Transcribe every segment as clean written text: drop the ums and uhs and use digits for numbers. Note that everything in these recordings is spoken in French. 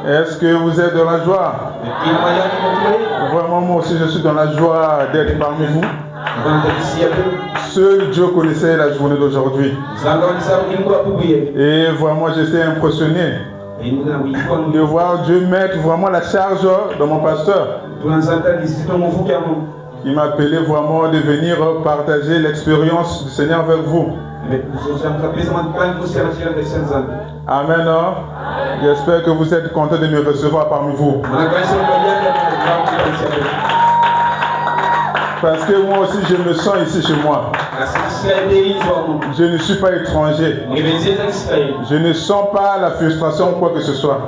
Est-ce que vous êtes dans la joie? Vraiment, moi aussi, je suis dans la joie d'être parmi vous. Seul Dieu connaissait la journée d'aujourd'hui. Et vraiment, j'étais impressionné de voir Dieu mettre vraiment la charge dans mon pasteur. Il m'a appelé vraiment de venir partager l'expérience du Seigneur avec vous. Amen. J'espère que vous êtes content de me recevoir parmi vous. Parce que moi aussi je me sens ici chez moi. Je ne suis pas étranger. Je ne sens pas la frustration ou quoi que ce soit.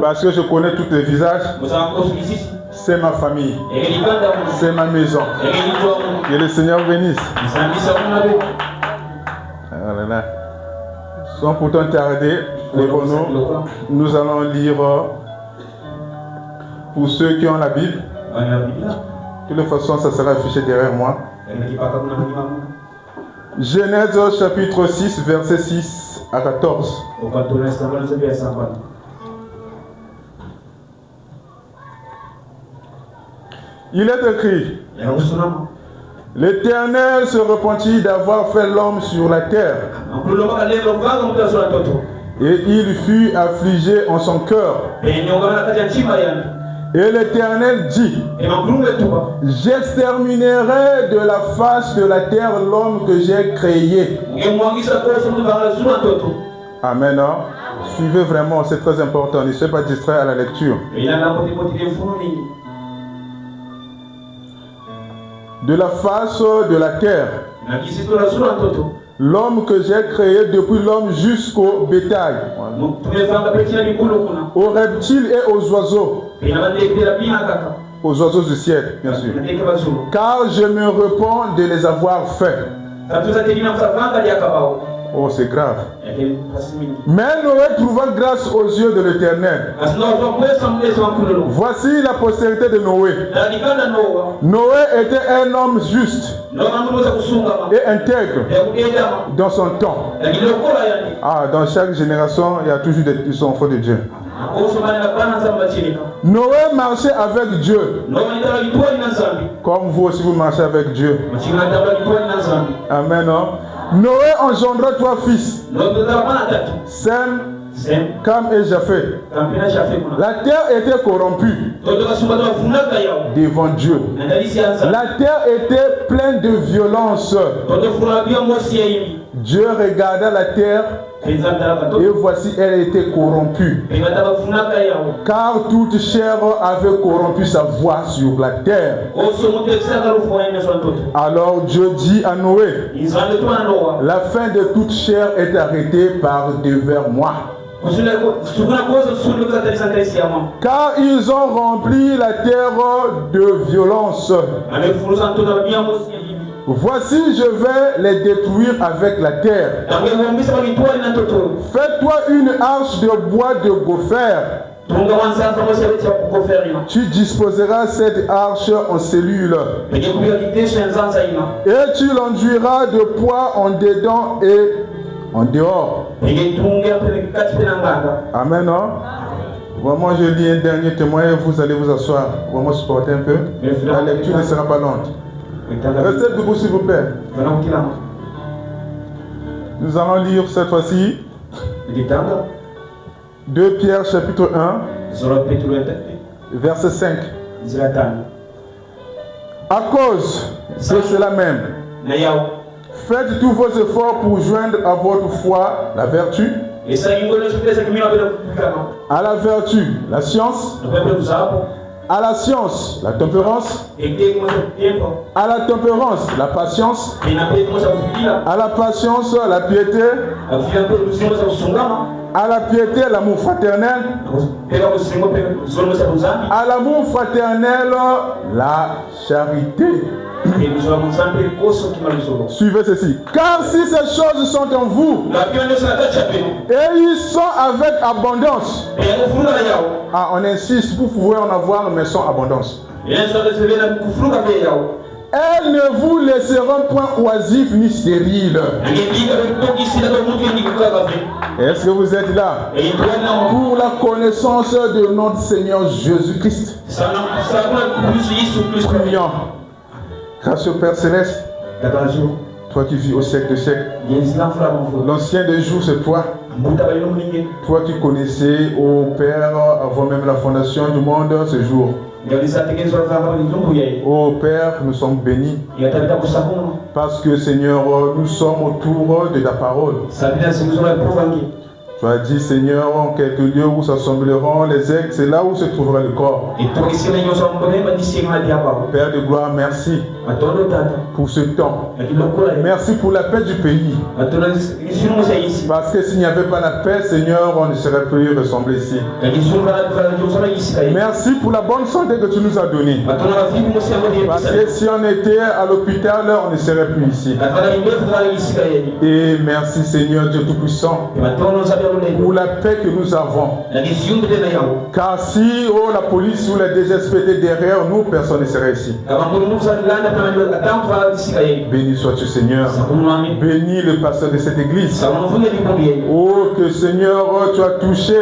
Parce que je connais tous les visages. C'est ma famille. C'est ma maison. Que le Seigneur bénisse. Sans pourtant tarder, nous allons lire pour ceux qui ont la Bible. De toute façon, ça sera affiché derrière moi. Genèse chapitre 6, versets 6 à 14. Il est écrit: L'Éternel se repentit d'avoir fait l'homme sur la terre. Et il fut affligé en son cœur. Et l'Éternel dit: J'exterminerai de la face de la terre l'homme que j'ai créé. Amen. Suivez vraiment, c'est très important. Ne soyez pas distrait à la lecture. De la face de la terre, l'homme que j'ai créé, depuis l'homme jusqu'au bétail, aux reptiles et aux oiseaux du ciel, bien sûr. Car je me repens de les avoir faits. Oh, c'est grave. Mais Noé trouva grâce aux yeux de l'Éternel. Voici la postérité de Noé. Noé était un homme juste et intègre dans son temps. Ah, dans chaque génération, il y a toujours des enfants de Dieu. Noé marchait avec Dieu. Comme vous aussi vous marchez avec Dieu. Amen. Noé engendra 3 fils, Sem, Cam et Japheth. La terre était corrompue devant Dieu. La terre était pleine de violence. Dieu regarda la terre et voici elle était corrompue. Car toute chair avait corrompu sa voie sur la terre. Alors Dieu dit à Noé: La fin de toute chair est arrêtée par devers moi. Car ils ont rempli la terre de violence. Voici, je vais les détruire avec la terre. Fais-toi une arche de bois de gopher. Tu disposeras cette arche en cellules. Et tu l'enduiras de poids en dedans et en dehors. Amen. Vraiment, je lis un dernier témoin et vous allez vous asseoir. Vraiment supporter un peu. La lecture ne sera pas longue. Restez debout s'il vous plaît. Nous allons lire cette fois-ci 2 Pierre chapitre 1 verset 5. À cause de cela même, faites tous vos efforts pour joindre à votre foi la vertu, à la vertu la science, à la science la tempérance, à la tempérance la patience, à la patience la piété, à la piété l'amour fraternel, à l'amour fraternel la charité. Suivez ceci. Car si ces choses sont en vous et ils sont avec abondance. Ah, on insiste, vous pouvez en avoir mais sans abondance. elles ne vous laisseront point oisifs ni stériles. Est-ce que vous êtes là? Pour la connaissance de notre Seigneur Jésus-Christ. Prions. Grâce au Père Céleste, toi qui vis au siècle de siècle, l'ancien des jours c'est toi. Toi qui connaissais, ô Père, avant même la fondation du monde, ce jour. Ô Père, nous sommes bénis. Parce que Seigneur, nous sommes autour de ta parole. Tu as dit, Seigneur, en quelques lieux où s'assembleront les aigles, c'est là où se trouvera le corps. Père de gloire, merci pour ce temps. Merci pour la paix du pays. Parce que s'il n'y avait pas la paix, Seigneur, on ne serait plus ressemblé ici. Merci pour la bonne santé que tu nous as donnée. Parce que si on était à l'hôpital, on ne serait plus ici. Et merci, Seigneur Dieu Tout-Puissant, pour la paix que nous avons. Car si la police ou la DGSP était derrière nous, personne ne serait ici. Béni sois-tu, Seigneur. Bénis le pasteur de cette église. Oh, que Seigneur, tu as touché,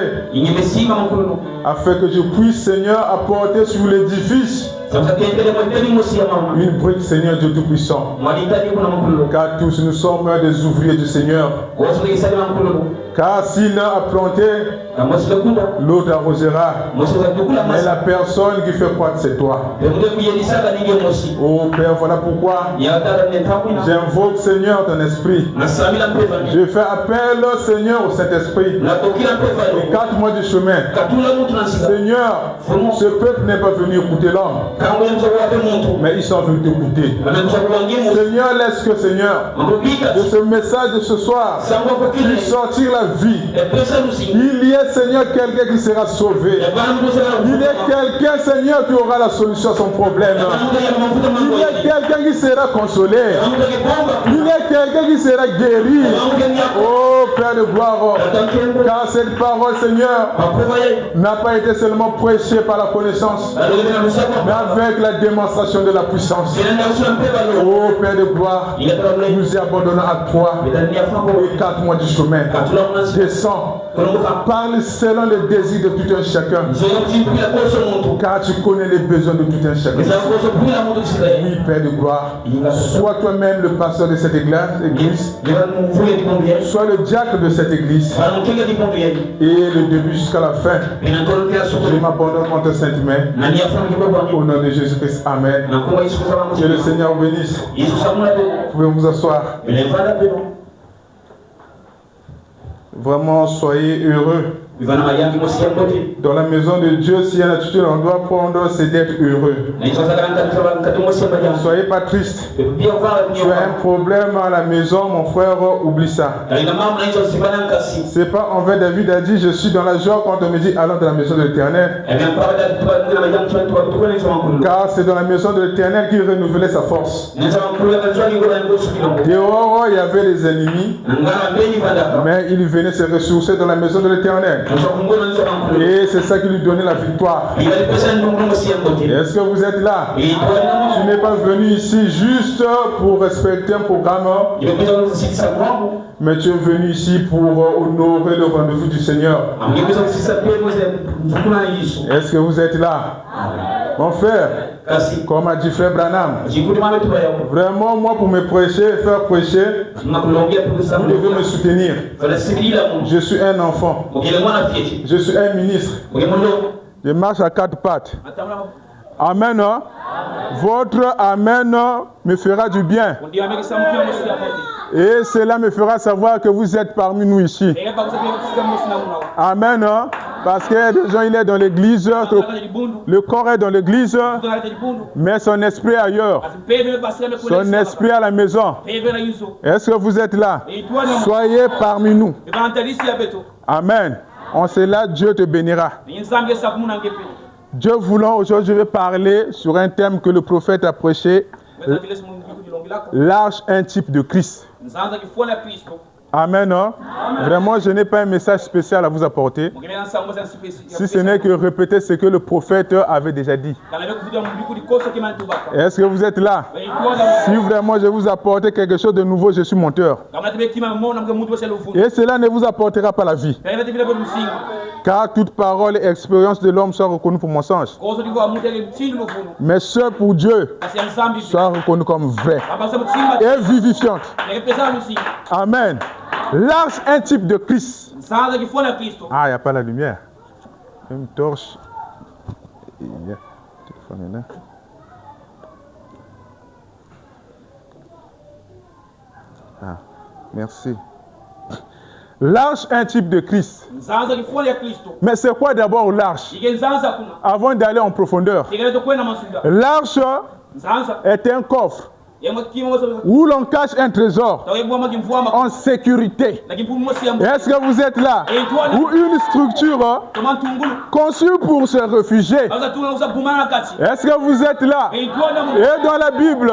afin que je puisse, Seigneur, apporter sur l'édifice une brique, Seigneur Dieu Tout-Puissant. Car tous nous sommes des ouvriers du Seigneur. Car si l'un a planté, l'autre arrosera. Mais la personne qui fait croître, c'est toi. Oh Père, voilà pourquoi j'invoque, Seigneur, ton esprit. Je fais appel, Seigneur, au Saint-Esprit. Écarte-moi du chemin. Seigneur, ce peuple n'est pas venu écouter l'homme, mais ils sont venus t'écouter. Seigneur, laisse que, Seigneur, de ce message de ce soir, puisse sortir la vie. Il y a, Seigneur, quelqu'un qui sera sauvé. Il y a quelqu'un, Seigneur, qui aura la solution à son problème. Il y a quelqu'un qui sera consolé. Il y a quelqu'un qui sera guéri. Oh Père de gloire, car cette parole, Seigneur, n'a pas été seulement prêchée par la connaissance, mais avec la démonstration de la puissance. Oh Père de gloire, nous y abandonnons à toi. Écarte-moi du chemin. Descends. Parle selon les désirs de tout un chacun. Car tu connais les besoins de tout un chacun. Oui, Père de gloire. Sois toi-même le pasteur de cette église. Sois le diacre de cette église. Et le début jusqu'à la fin. Je m'abandonne entre tes saintes mains. Au nom de Jésus-Christ. Amen. Que le Seigneur vous bénisse. Vous pouvez vous asseoir. Vraiment, soyez heureux. Dans la maison de Dieu, s'il y a une attitude, on doit prendre, c'est d'être heureux. Ne soyez pas triste. Tu as un problème à la maison, mon frère, oublie ça. C'est pas envers David a dit, je suis dans la joie quand on me dit, allons dans la maison de l'Éternel. Car c'est dans la maison de l'Éternel qu'il renouvelait sa force. Dehors, il y avait les ennemis, mais il venait se ressourcer dans la maison de l'Éternel. Et c'est ça qui lui donnait la victoire. Est-ce que vous êtes là? Tu n'es pas venu ici juste pour respecter un programme, mais tu es venu ici pour honorer le rendez-vous du Seigneur. Est-ce que vous êtes là? Mon frère, comme a dit frère Branham, vraiment moi pour me prêcher, faire prêcher, vous devez me soutenir. Je suis un enfant. Je suis un ministre. Je marche à quatre pattes. Amen. Votre amen me fera du bien. Et cela me fera savoir que vous êtes parmi nous ici. Amen. Parce que des gens, il est dans l'église, le corps est dans l'église, mais son esprit est ailleurs. Son esprit à la maison. Est-ce que vous êtes là? Soyez parmi nous. Amen. En cela, Dieu te bénira. Dieu voulant, aujourd'hui, je vais parler sur un thème que le prophète a prêché. L'arche, un type de Christ. Amen. Hein? Vraiment, je n'ai pas un message spécial à vous apporter. Si ce n'est que répéter ce que le prophète avait déjà dit. Est-ce que vous êtes là? Si vraiment je vous apporte quelque chose de nouveau, je suis menteur. Et cela ne vous apportera pas la vie. Car toute parole et expérience de l'homme sont reconnues pour mensonge. Mais ce pour Dieu soit reconnu comme vrai et vivifiante. Amen. L'arche, un type de Christ. Ah, il n'y a pas la lumière. Une torche. Ah, merci. L'arche, un type de Christ. Mais c'est quoi d'abord l'arche? Avant d'aller en profondeur, l'arche est un coffre où l'on cache un trésor en sécurité. Est-ce que vous êtes là? Ou une structure conçue pour se réfugier. Est-ce que vous êtes là? Et dans la Bible,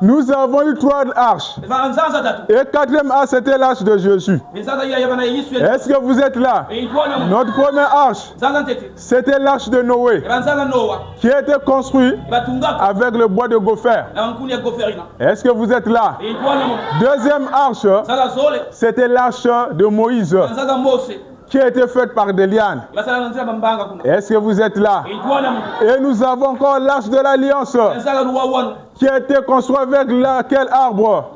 nous avons eu 3 arches. Et 4e arche, c'était l'arche de Jésus. Est-ce que vous êtes là? Notre première arche, c'était l'arche de Noé, qui a été construite avec le bois de gopher. Est-ce que vous êtes là? Deuxième arche, c'était l'arche de Moïse, qui a été faite par des lianes. Est-ce que vous êtes là? Et nous avons encore l'arche de l'Alliance, qui a été construite avec quel arbre?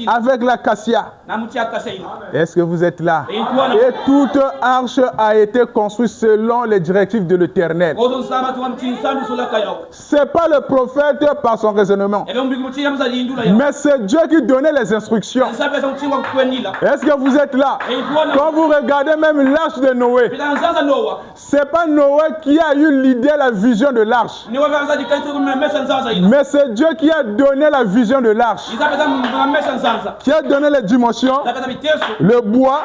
Avec l'acacia. Est-ce que vous êtes là? Et toute arche a été construite selon les directives de l'Éternel. Ce n'est pas le prophète par son raisonnement, mais c'est Dieu qui donnait les instructions. Est-ce que vous êtes là? Quand vous regardez même l'arche de Noé, ce n'est pas Noé qui a eu l'idée, la vision de l'arche, mais c'est Dieu qui a donné la vision de l'arche, qui a donné les dimensions, le bois.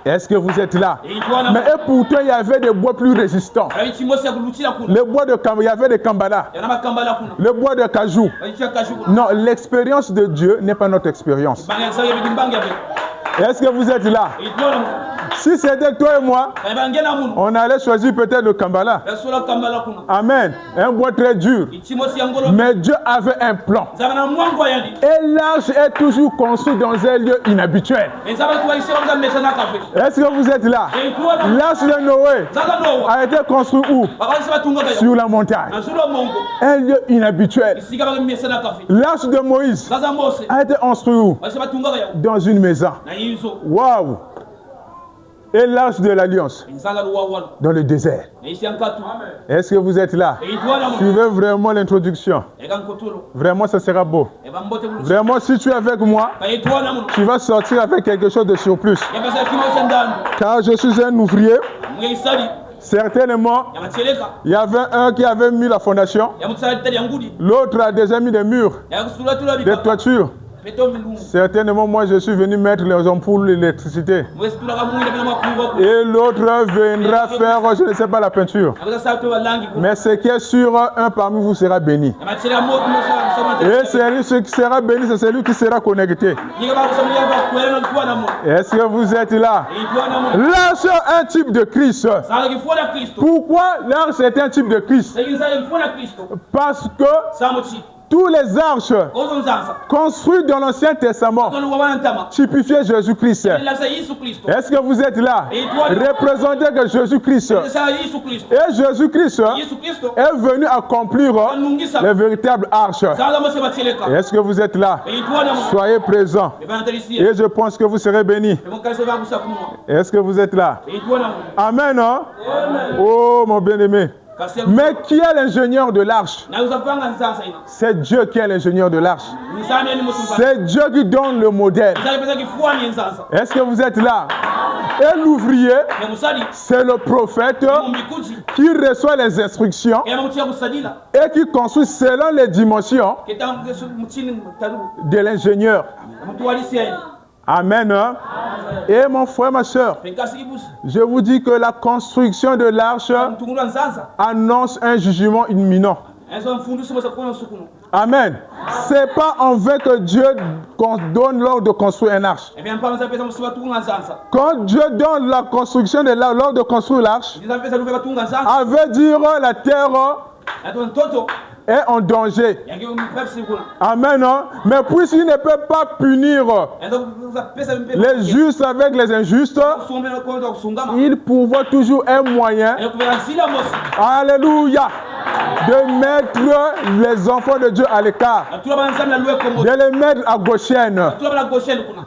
Est-ce que vous êtes là? Mais et pourtant il y avait des bois plus résistants. Le bois de il y avait des kambala, le bois de cajou. Non, l'expérience de Dieu n'est pas notre expérience. Est-ce que vous êtes là? Si c'était toi et moi, on allait choisir peut-être le kambala. Amen. Un bois très dur. Mais Dieu avait un plan. Et l'arche est toujours construite dans un lieu inhabituel. Est-ce que vous êtes là? L'arche de Noé a été construite où? Sur la montagne. Un lieu inhabituel. L'arche de Moïse a été construite où? Dans une maison. Waouh! Et l'arche de l'Alliance dans le désert. Est-ce que vous êtes là? Suivez vraiment l'introduction. Vraiment, ça sera beau. Vraiment, si tu es avec moi, tu vas sortir avec quelque chose de surplus. Car je suis un ouvrier. Certainement, il y avait un qui avait mis la fondation. L'autre a déjà mis des murs, des toitures. Certainement, moi je suis venu mettre les ampoules l'électricité. Et l'autre viendra faire, je ne sais pas, la peinture. Mais ce qui est sûr, un parmi vous sera béni. Et celui qui sera béni, c'est celui qui sera connecté. Est-ce que vous êtes là? L'arche est un type de Christ. Pourquoi l'arche est un type de Christ? Parce que tous les arches construites dans l'Ancien Testament typifiaient Jésus-Christ. Est-ce que vous êtes là? Représentez que Jésus-Christ. Et Jésus-Christ est venu accomplir les véritables arches. Est-ce que vous êtes là? Soyez présents. Et je pense que vous serez bénis. Est-ce que vous êtes là? Amen. Hein? Oh mon bien-aimé. Mais qui est l'ingénieur de l'arche? C'est Dieu qui est l'ingénieur de l'arche. C'est Dieu qui donne le modèle. Est-ce que vous êtes là? Et l'ouvrier, c'est le prophète qui reçoit les instructions et qui construit selon les dimensions de l'ingénieur. Amen. Et mon frère, ma soeur, je vous dis que la construction de l'arche annonce un jugement imminent. Amen. C'est pas en vain que Dieu donne l'ordre de construire un arche. Quand Dieu donne la construction de l'ordre de construire l'arche, avait dire la terre est en danger. Amen. Mais puisqu'il ne peut pas punir les justes avec les injustes, il pourvoit toujours un moyen, alléluia, de mettre les enfants de Dieu à l'écart, de les mettre à gauchaine.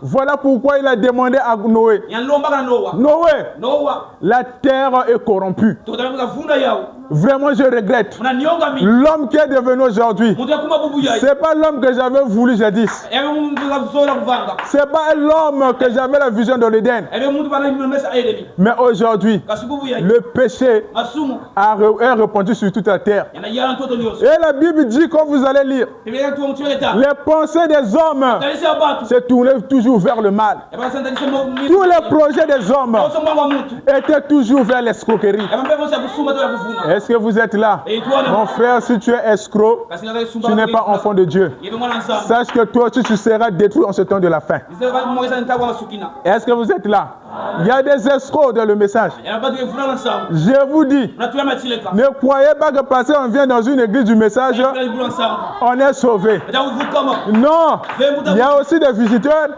Voilà pourquoi il a demandé à Noé, Noé, la terre est corrompue. Vraiment, je regrette. L'homme qui est devenu aujourd'hui, c'est pas l'homme que j'avais voulu jadis. C'est pas l'homme que j'avais la vision de l'Éden. Mais aujourd'hui, le péché est répandu sur toute la terre. Et la Bible dit, quand vous allez lire, les pensées des hommes se tournaient toujours vers le mal. Tous les projets des hommes étaient toujours vers l'escroquerie. Est-ce que vous êtes là? Mon frère, si tu es escroc, tu n'es pas enfant de Dieu. Sache que toi aussi tu seras détruit en ce temps de la fin. Est-ce que vous êtes là? Il y a des escrocs dans le message. Je vous dis, ne croyez pas que parce qu'on vient dans une église du message, on est sauvé. Non, il y a aussi des visiteurs,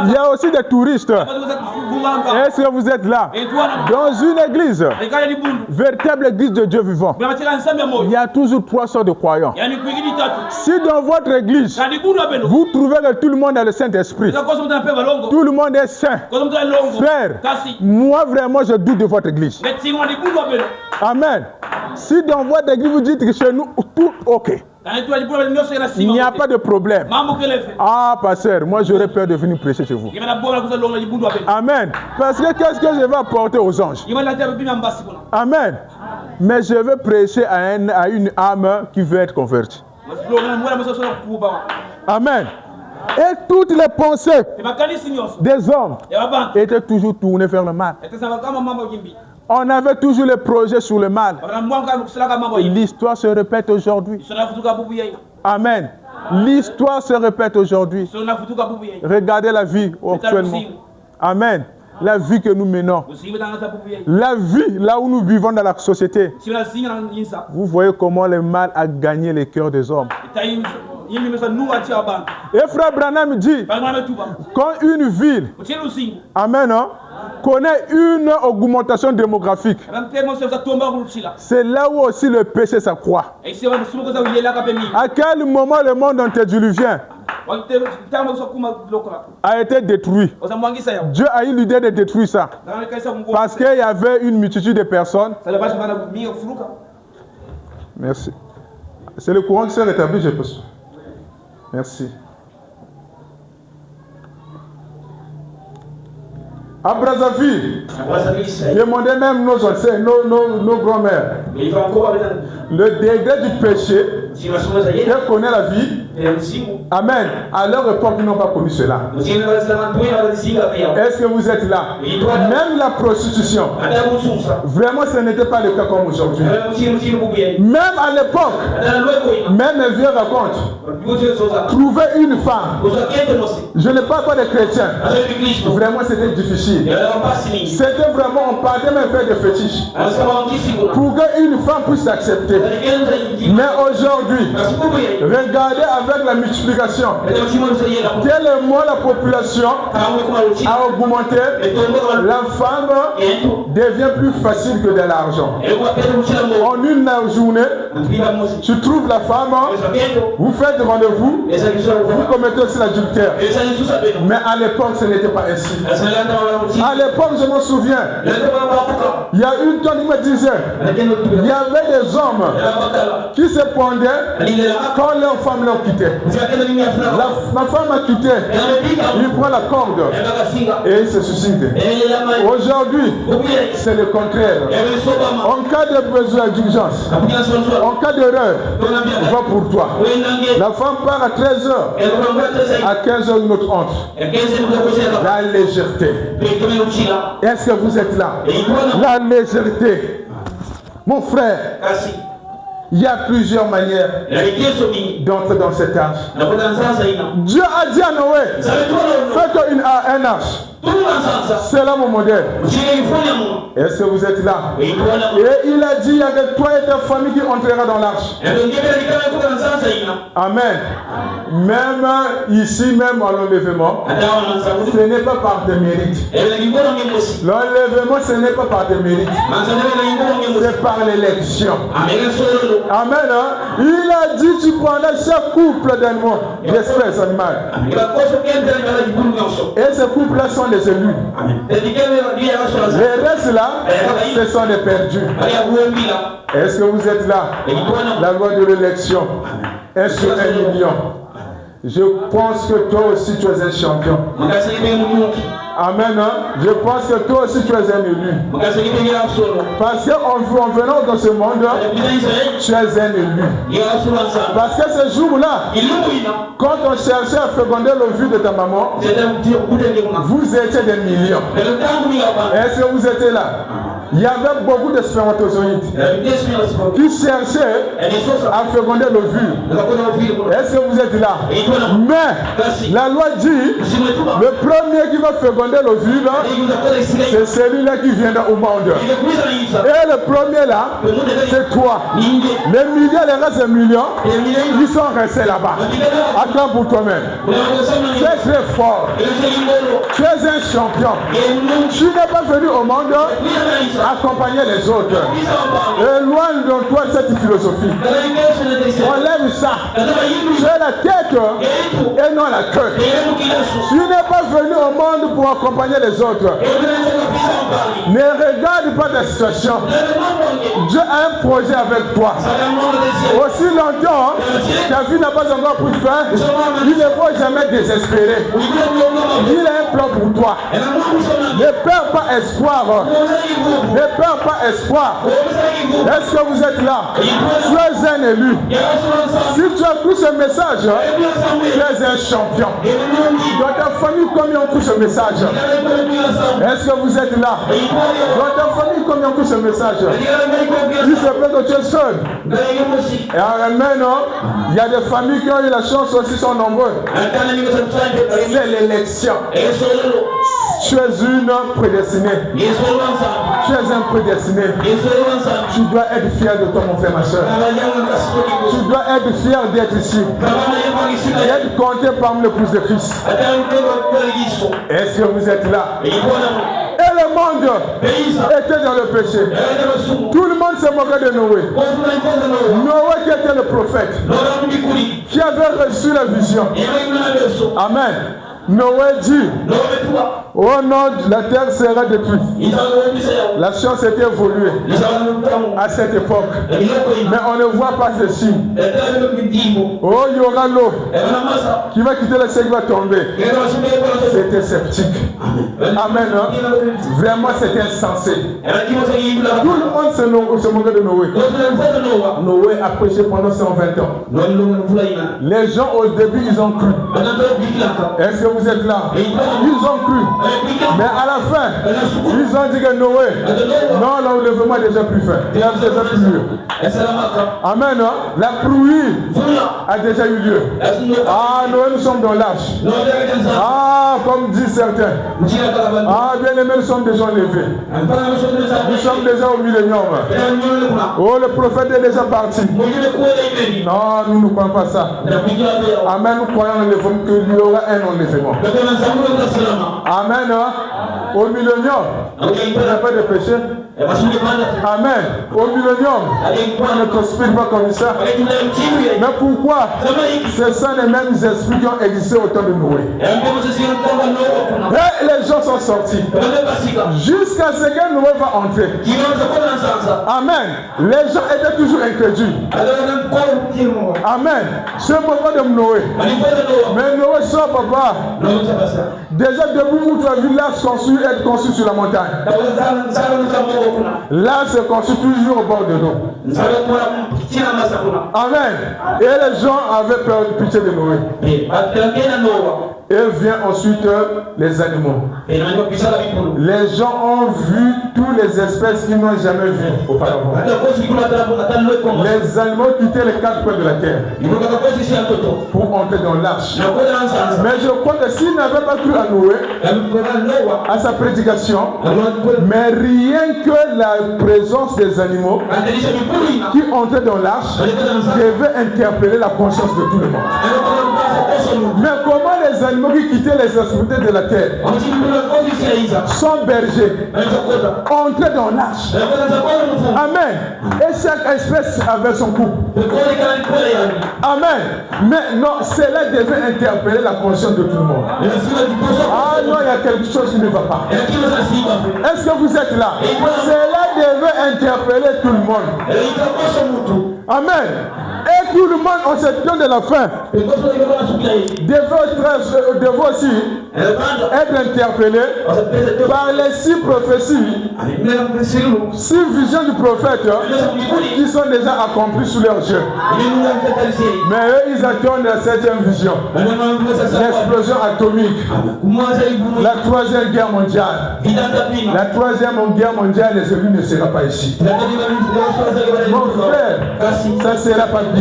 il y a aussi des touristes. Est-ce que vous êtes là? Dans une église, véritable église de Dieu vivant, il y a toujours 3 sortes de croyants. Si dans votre église, vous trouvez que tout le monde a le Saint-Esprit, tout le monde est saint, frère, moi vraiment je doute de votre église. Amen. Si dans votre église vous dites que chez nous tout ok, il n'y a pas de problème. Ah, pasteur, moi j'aurais peur de venir prêcher chez vous. Amen. Parce que qu'est-ce que je vais apporter aux anges? Amen. Mais je veux prêcher à une âme qui veut être convertie. Amen. Et toutes les pensées des hommes étaient toujours tournées vers le mal. On avait toujours les projets sur le mal. L'histoire se répète aujourd'hui. Amen. L'histoire se répète aujourd'hui. Regardez la vie actuellement. Amen. La vie que nous menons. La vie là où nous vivons dans la société. Vous voyez comment le mal a gagné les cœurs des hommes. Et frère Branham dit, quand une ville, amen, hein, connaît une augmentation démographique, c'est là où aussi le péché s'accroît. À quel moment le monde antédiluvien a été détruit? Dieu a eu l'idée de détruire ça. Parce qu'il y avait une multitude de personnes. Merci. C'est le courant qui s'est rétabli, je pense. Merci. À Brazzaville, demandez même nos ancêtres, nos grands-mères, le degré du péché, qu'elle connaît la vie. Amen. À leur époque, ils n'ont pas connu cela. Est-ce que vous êtes là? Même la prostitution, vraiment ce n'était pas le cas comme aujourd'hui. Même à l'époque, même les vieux racontent, trouver une femme, je n'ai pas de chrétien, vraiment c'était difficile. C'était vraiment, on partait même faire des fétiches pour qu'une femme puisse l'accepter. Mais aujourd'hui, regardez avec la multiplication, tellement la population a augmenté, la femme devient plus facile que de l'argent. En une journée, tu trouves la femme, vous faites rendez-vous, vous commettez aussi l'adultère. Mais à l'époque, ce n'était pas ainsi. À l'époque, je m'en souviens, il y a une tonne qui me disait, il y avait des hommes qui se pendaient quand leur femme leur quittait. Ma femme a quitté, il prend la corde et il se suicide. Aujourd'hui, c'est le contraire. En cas de besoin d'urgence, en cas d'erreur, va pour toi. La femme part à 13h, à 15h une autre entre. La légèreté. Est-ce que vous êtes là? La légèreté. Mon frère, Il y a plusieurs manières d'entrer dans cette arche. Dieu a dit à Noé, faites un arche. C'est là mon modèle. Est-ce que vous êtes là? Et il a dit, il y a que toi et ta famille qui entrera dans l'arche. Amen. Même ici, même à l'enlèvement, ce n'est pas par tes mérites. L'enlèvement, ce n'est pas par tes mérites. C'est par l'élection. Amen. Il a dit, tu prendras chaque couple d'animaux, d'espèces animales. Et ces couples-là sont les élus. Les restes là, ce sont les perdus. Est-ce que vous êtes là? La loi de l'élection est sur 1 million. Je pense que toi aussi tu es un champion. Amen. Je pense que toi aussi tu es un élu. Parce qu'en venant dans ce monde, tu es un élu. Parce que ce jour-là, quand on cherchait à féconder le vue de ta maman, vous étiez des millions. Est-ce que vous étiez là? Il y avait beaucoup de spermatozoïdes qui cherchaient à féconder le vue. Est-ce que vous êtes là? Mais la loi dit, le premier qui va féconder le vue, c'est celui-là qui viendra au monde. Et le premier là, c'est toi. Les millions, les restes des millions, ils sont restés là-bas. Attends pour toi-même. Tu es très fort. Tu es un champion. Tu n'es pas venu au monde accompagner les autres. Éloigne de toi cette philosophie. Enlève ça. Tu es la tête et non la queue. Tu n'es pas venu au monde pour accompagner les autres. Ne regarde pas ta situation. Dieu a un projet avec toi. Aussi longtemps, ta vie n'a pas encore pu faire, il ne faut jamais désespérer. Il a un plan pour toi. Ne perds pas espoir. Ne perds pas espoir. Est-ce que vous êtes là? Tu es un élu. Si tu as pris ce message, tu es un champion. Dans ta famille, combien ont pris ce message? Est-ce que vous êtes là? Dans ta famille, combien ont pris ce message? Il se peut que tu es seul. Et amen, il y a des familles qui ont eu la chance aussi, sont nombreux. C'est l'élection. Tu es une prédestinée. Tu es un prédestiné. Tu dois être fier de toi, mon frère, ma soeur. Tu dois être fier d'être ici. D'être compté parmi le plus de Christ. Est-ce que vous êtes là? Et le monde était dans le péché. Tout le monde se moquait de Noé. Noé qui était le prophète, qui avait reçu la vision. Amen. Noé dit, oh non, la terre sera détruite. La science était évoluée à cette époque. Mais on ne voit pas ce signe. Oh, il y aura l'eau qui va quitter le ciel, qui va tomber. C'était sceptique. Amen. Vraiment, c'était insensé. Tout le monde se moquait de Noé. Noé a prêché pendant 120 ans. Les gens au début, ils ont cru. Est-ce que vous êtes là? Ils ont cru. Mais à la fin, ils ont dit que Noé, non, l'enlèvement est déjà plus fait. Il a déjà plus lieu. Amen. La pluie a déjà eu lieu. Ah, Noé, nous sommes dans l'arche. Ah, comme disent certains. Ah, bien aimé, nous sommes déjà enlevés. Nous sommes déjà au millénium. Oh, le prophète est déjà parti. Non, nous ne croyons pas ça. Amen, nous croyons qu'il y aura un enlèvement. Amen. Au millénium, il n'y a pas de péché. Amen. Au millénium, on ne conspire pas comme ça. Mais pourquoi? Ce sont les mêmes esprits qui ont existé au temps de Noé. Et les gens sont sortis. Jusqu'à ce que Noé va entrer. Amen. Les gens étaient toujours incrédules. Amen. Ce moment de Noé. Mais Noé sort, papa. Déjà depuis où tu as vu l'arche être construit sur la montagne. Là, c'est construit toujours au bord de l'eau. Amen. Et les gens avaient peur de pitié de Noé. Et vient ensuite les animaux. Les gens ont vu toutes les espèces qu'ils n'ont jamais vues auparavant. Les animaux quittaient les quatre coins de la terre pour entrer dans l'arche. Mais je crois que s'ils n'avaient pas cru à Noé, à sa prédication, mais rien que la présence des animaux qui entraient dans l'arche devait interpeller la conscience de tout le monde. Mais comment les animaux qui quittaient les extrémités de la terre, sans berger, entraient dans l'arche? Amen. Et chaque espèce avait son couple. Amen. Mais non, cela devait interpeller la conscience de tout le monde. Ah non, il y a quelque chose qui ne va pas. Est-ce que vous êtes là? Cela devait interpeller tout le monde. Amen. Et tout le monde en ce temps de la fin devait aussi être interpellé par les 6 prophéties, 6 visions du prophète qui sont déjà accomplies sous leurs yeux. Mais eux, ils attendent la 7e vision, l'explosion atomique, la 3e guerre mondiale. La 3e guerre mondiale, les élus ne sera pas ici. Mon frère, ça ne sera pas bien.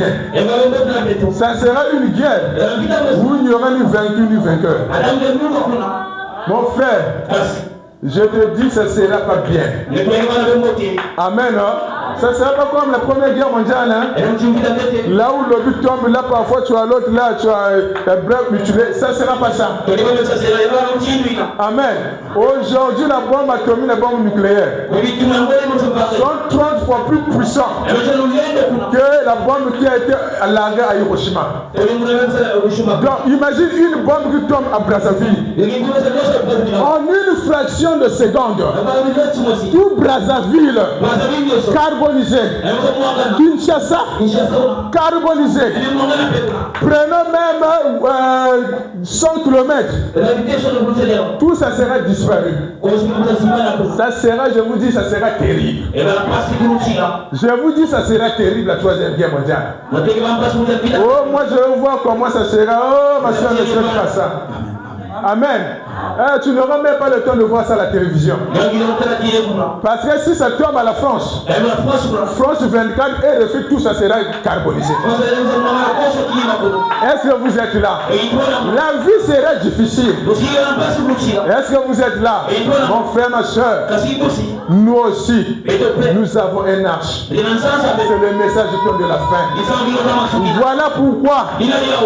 Ça sera une guerre où il n'y aura ni vaincu ni vainqueur. Mon frère, je te dis, ça ne sera pas bien. Amen. Ça ne sera pas comme la première guerre mondiale. Là où le but tombe, là parfois tu as l'autre, là tu as un bref mutilé. Ça ne sera pas ça. Amen. Aujourd'hui, la bombe atomique, la bombe nucléaire sont 30 fois plus puissantes que la bombe qui a été larguée à Hiroshima. Donc, imagine une bombe qui tombe à Brazzaville. En une fraction de seconde, tout Brazzaville carbonisé. Kinshasa carbonisé. Prenons même 100 km. Tout ça sera disparu. Ça sera, je vous dis, ça sera terrible. Je vous dis, ça sera terrible la 3e guerre mondiale. Oh, moi je vois comment ça sera. Oh, ma soeur ne sait pas ça. Amen. Tu n'auras même pas le temps de voir ça à la télévision. Parce que si ça tombe à la France, France 24 et le fait tout ça sera carbonisé. Est-ce que vous êtes là? La vie sera difficile. Est-ce que vous êtes là? Mon frère, ma soeur, nous aussi, nous avons un arche. C'est le message de la fin. Voilà pourquoi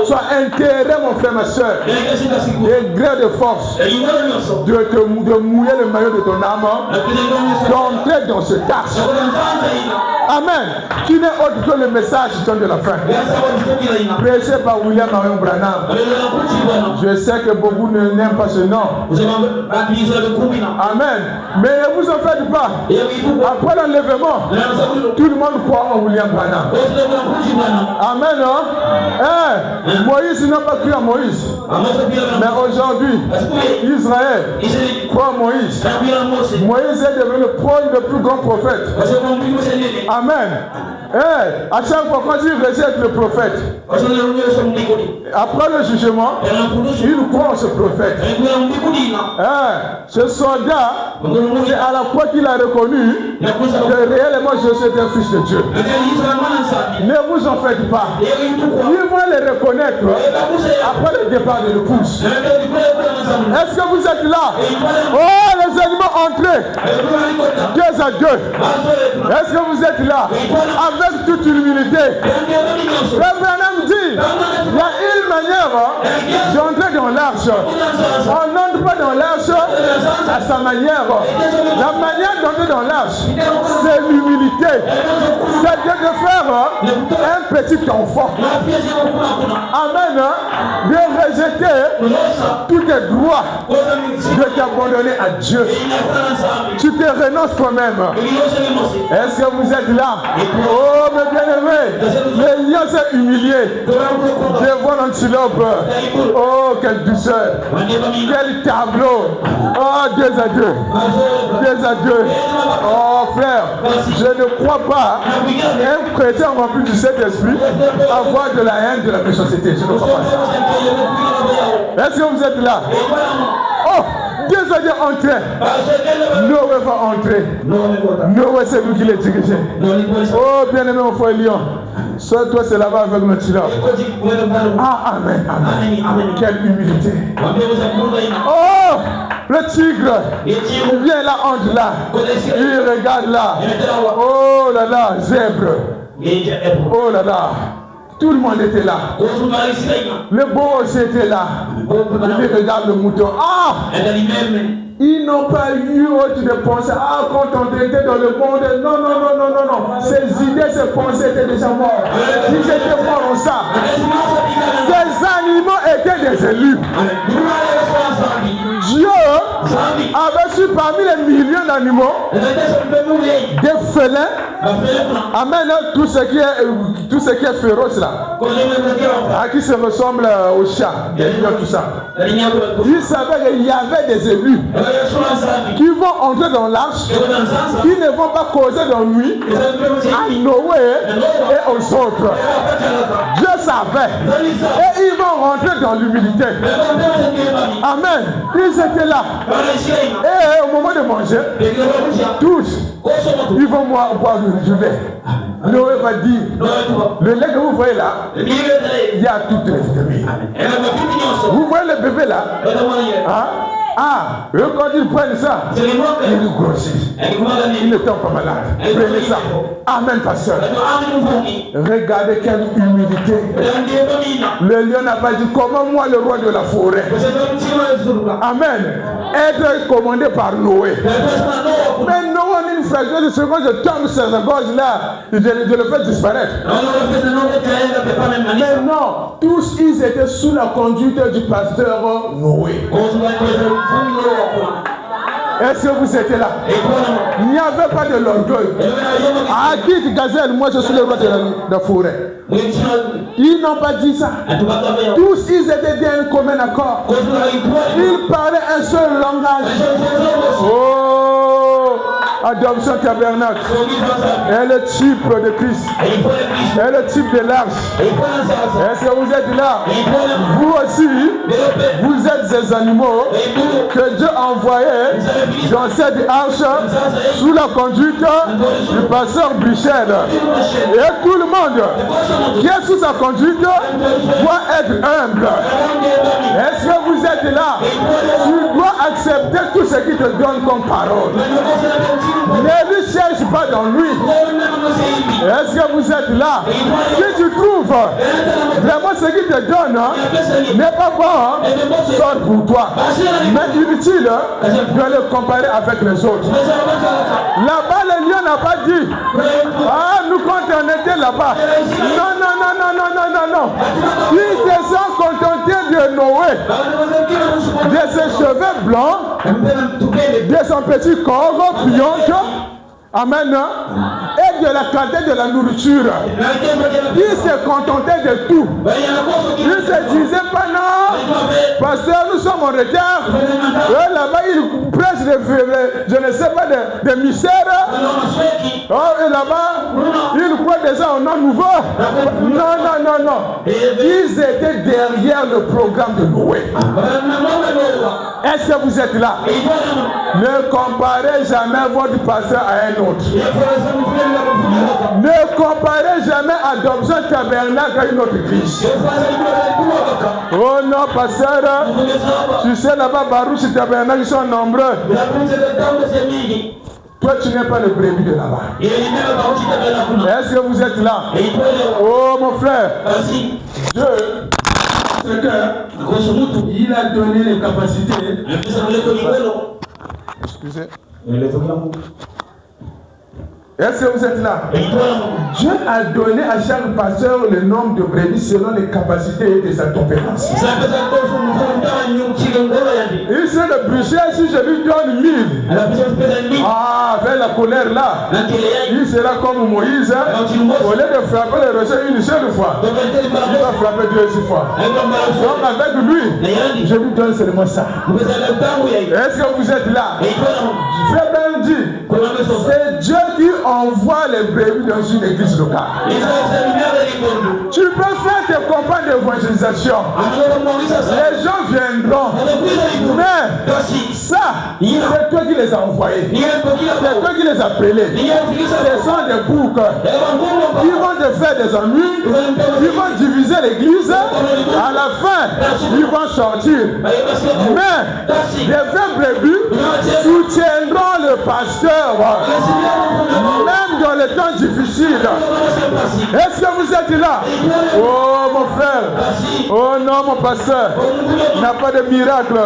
sois intérêt, mon frère, ma soeur, et gré de force de mouiller le maillot de ton âme, d'entrer dans ce arche. Amen. Qui n'est autre que le message de la fin. Prêché par William Marion Branham. Je sais que beaucoup n'aiment pas ce nom. Amen. Mais ne vous en faites pas. Après l'enlèvement, tout le monde croit en William Branham. Amen. Moïse n'a pas cru à Moïse. Mais aujourd'hui, Israël croit en Moïse. Moïse est devenu le plus grand prophète. Amen. À chaque fois quand il rejette le prophète, après le jugement, il croit en ce prophète. Ce soldat, c'est à la fois qu'il a reconnu que réellement Jésus est un fils de Dieu. Ne vous en faites pas. Il va le reconnaître après le départ de l'épouse. Est-ce que vous êtes là? Oh, les animaux entrez 2 à 2. Est-ce que vous êtes là? Avec toute humilité. Frère Branham dit, il y a une manière d'entrer dans l'arche. On n'entre pas dans l'arche à sa manière. La manière d'entrer dans l'arche, c'est l'humilité. C'est de faire un petit enfant. Amen. De rejeter tous tes droits, de t'abandonner à Dieu. Tu te renonces toi-même. Est-ce que vous êtes là? Oh, mes bien-aimés, le lion s'est humilié devant l'antilope. Oh, quelle douceur, quel tableau. Oh, 2 à 2. 2 à 2. Oh, frère, je ne crois pas un chrétien rempli du Saint-Esprit avoir de la haine, de la méchanceté. Je ne crois pas ça. Est-ce que vous êtes là? Oh, Dieu a dit entrer. Noé va entrer. Noé, c'est vous qui les dirigez. Oh, bien-aimé, mon frère Lyon. Soit toi, c'est là-bas avec notre silence. Ah, amen, amen. Quelle humilité. Oh, le tigre. Il vient là, entre là. Il regarde là. Oh là là, zèbre. Oh là là. Tout le monde était là. Le beau aussi était là. Il regarde le mouton. Ah! Ils n'ont pas eu autre de penser. Ah, quand on était dans le monde. Non, non, non, non, non, non. Ces idées, ces pensées étaient déjà mortes. Ils étaient morts en ça. Ces animaux étaient des élus. Dieu avait su parmi les millions d'animaux des félins. Amen. Tout ce qui est féroce là. À qui se ressemble au chat, des lions, tout ça. Il savait qu'il y avait des élus qui vont entrer dans l'arche, qui ne vont pas causer d'ennui à Noé et aux autres. Dieu savait. Et ils vont rentrer dans l'humilité. Amen. Ils étaient là. Et au moment de manger, tous, ils vont boire du lait. Noé va dire, le lait que vous voyez là, il y a toutes les vitamines. Vous voyez le bébé là, hein? Ah, eux quand ils prennent ça, ils grossissent. Ils ne tombent pas malades. Prenez ça. Amen, pasteur. Regardez quelle humilité. Le lion n'a pas dit comment moi, le roi de la forêt. Amen. Être commandé par Noé. Mais Noé, une fraction de seconde, je tombe sur la gorge là, je le fais disparaître. Mais non, tous ils étaient sous la conduite du pasteur Noé. Est-ce que vous étiez là? Il n'y avait pas de l'orgueil. Ah, quitte gazelle, moi je suis le roi de la forêt. Ils n'ont pas dit ça. Tous ils étaient d'un commun accord. Ils parlaient un seul langage. Oh, adoption tabernacle. Et le type de Christ. Et le type de l'arche. Est-ce que vous êtes là? Vous aussi, vous êtes des animaux que Dieu a envoyés dans cette arche sous la conduite du pasteur Brichel. Et tout le monde qui est sous sa conduite doit être humble. Est-ce que vous êtes là? Tu dois accepter tout ce qu'il te donne comme parole. Ne lui cherche pas dans lui. Est-ce que vous êtes là? Si tu trouves vraiment ce qu'il te donne n'est pas bon, sort pour toi. Mais inutile de le comparer avec les autres. Là-bas, le lion n'a pas dit ah, nous quand on était là-bas. Non, non, non, non, non, non, non, non. Ils se sont contentés de Noé, de ses cheveux blancs, de son petit corps pliant. Amen. Et de la qualité de la nourriture. Ils se contentaient de tout. Ils ne se disaient pas non. Parce que nous sommes en retard. Là-bas, ils prêchent je ne sais pas, des mystères. Et là-bas, ils croient déjà au nom nouveau. Non, non, non, non. Ils étaient derrière le programme de Noé. Est-ce que vous êtes là? Ne comparez jamais votre pasteur à un autre. Ne comparez jamais adoption tabernacle à une autre église. Oh non, pasteur, tu sais là-bas, Barouche et tabernacle, ils sont nombreux. Toi, tu n'es pas le brebis de là-bas. Est-ce que vous êtes là? Oh mon frère, Dieu, il a donné les capacités. Excusez. Est-ce que vous êtes là? Dieu a donné à chaque pasteur le nombre de brebis selon les capacités et sa compétence. Il sait le brucher si je lui donne 1000. Ah, avec la colère là, il sera comme Moïse. Au lieu de frapper le rocher une seule fois, il va frapper 2 fois. Donc avec lui, je lui donne seulement ça. Est-ce que vous êtes là? Frère Ben dit, c'est Dieu qui envoie les brebis dans une église locale. Tu peux faire tes campagnes d'évangélisation. Les gens viendront. Mais ça, c'est toi qui les as envoyés. C'est toi qui les as appelés. Ce sont des boucs. Ils vont te faire des ennuis. Ils vont diviser l'église. À la fin, ils vont sortir. Mais les vrais brebis soutiendront le pasteur. Même dans les temps difficiles. Est-ce que vous êtes là? Oh mon frère. Oh non mon pasteur. Il n'a pas de miracle.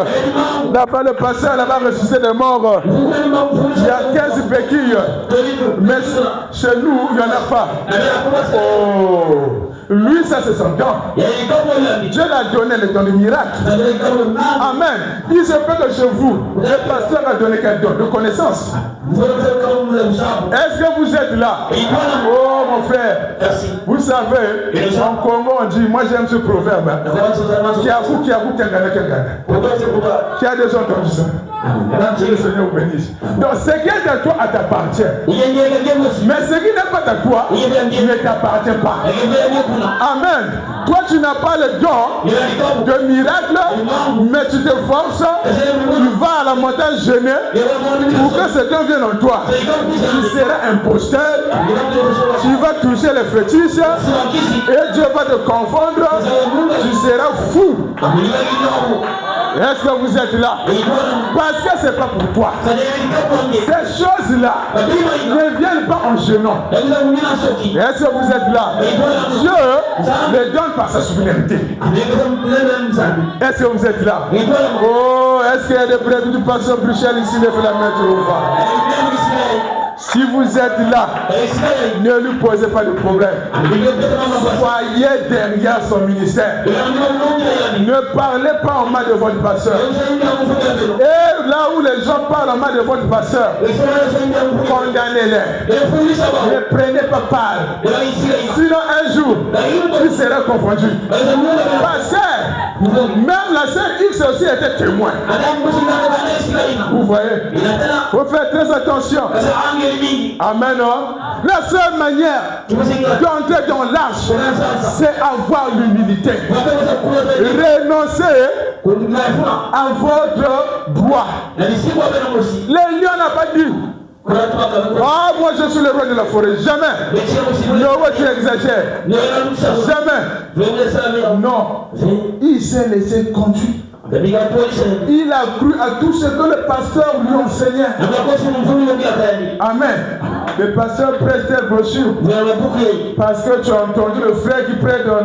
Il n'a pas le pasteur là-bas ressuscité des morts. Il y a 15 béquilles. Mais chez nous, il n'y en a pas. Oh. Lui, ça c'est son don. Dieu l'a donné le don du miracle. Amen. Il se peut que chez vous, le pasteur a donné quel don? De connaissance. Est-ce que vous êtes là? Oh mon frère. Vous savez, en Congo on dit, moi j'aime ce proverbe. Qui a déjà entendu ça? Que le Seigneur vous bénisse. Donc ce qui est de toi t'appartient. Mais ce qui n'est pas de toi ne t'appartient pas. Amen. Toi tu n'as pas le don de miracle, mais tu te forces, tu vas à la montagne gêner pour que ce don vienne en toi. Tu seras imposteur, tu vas toucher les fétiches et Dieu va te confondre, tu seras fou. Est-ce que vous êtes là? Parce que c'est pas pour toi. Ces choses-là ne viennent pas en gênant. Est-ce que vous êtes là? Dieu les donne par sa souveraineté. Est-ce que vous êtes là? Oh, est-ce qu'il y a des brebis du pasteur Bruchel ici? Lève la main, tu vois. Si vous êtes là, ne lui posez pas de problème. Soyez derrière son ministère. Ne parlez pas en mal de votre pasteur. Et là où les gens parlent en mal de votre pasteur, condamnez-les. Ne prenez pas part. Sinon un jour, il sera confondu. Pasteur, même la sœur X aussi était témoin. Vous voyez, il faut faire très attention. Amen. La seule manière d'entrer dans l'arche, c'est avoir l'humilité. Renoncer à votre droit. Les lions n'ont pas dit. Ah, moi je suis le roi de la forêt. Jamais. Non, tu exagères. Jamais. Non. Il s'est laissé conduire. Il a cru à tout ce que le pasteur lui enseignait. Amen. Le pasteur prête tes brochures parce que tu as entendu le frère qui prête dans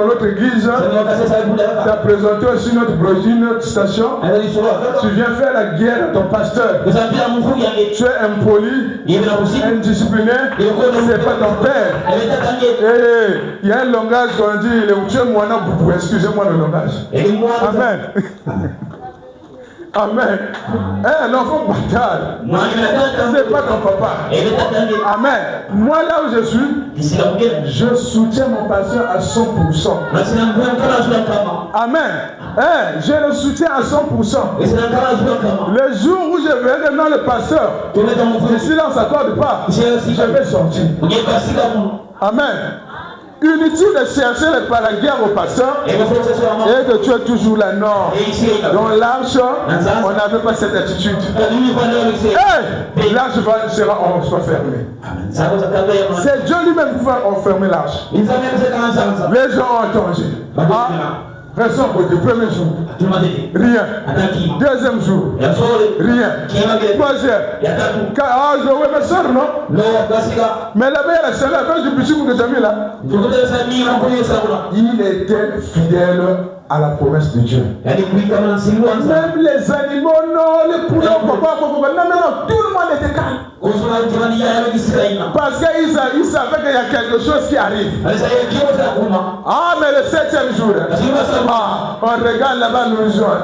l'autre église. Tu as présenté aussi notre brochure, notre station. Tu viens faire la guerre à ton pasteur. Tu es impoli, indiscipliné, c'est pas ton père. Et il y a un langage qu'on dit, excusez-moi le langage. Amen. Amen. Un enfant bâtard, c'est pas ton papa. Amen. Moi là où je suis, je soutiens mon pasteur à 100%. Amen. Je le soutiens à 100%. Le jour où je verrai non le pasteur, si là on ne s'accorde pas, je vais sortir. Amen. Inutile de chercher la guerre au pasteur et que tu es toujours la norme. Dans l'arche, on n'avait pas cette attitude. L'arche sera fermée. C'est Dieu lui-même qui va enfermer l'arche. Les gens ont entendu. Raison pour le premier jour, rien. Deuxième jour, rien. Troisième, je vais me soeur, non? Mais là-bas, il y a la chaleur, quand je suis que j'ai mis là. Il était fidèle à la promesse de Dieu. Même les animaux, non, les poulets, non, tout le monde était calme. Parce qu'ils savaient qu'il y a quelque chose qui arrive. Ah, mais le 7e jour, on regarde là-bas, nous rejoint.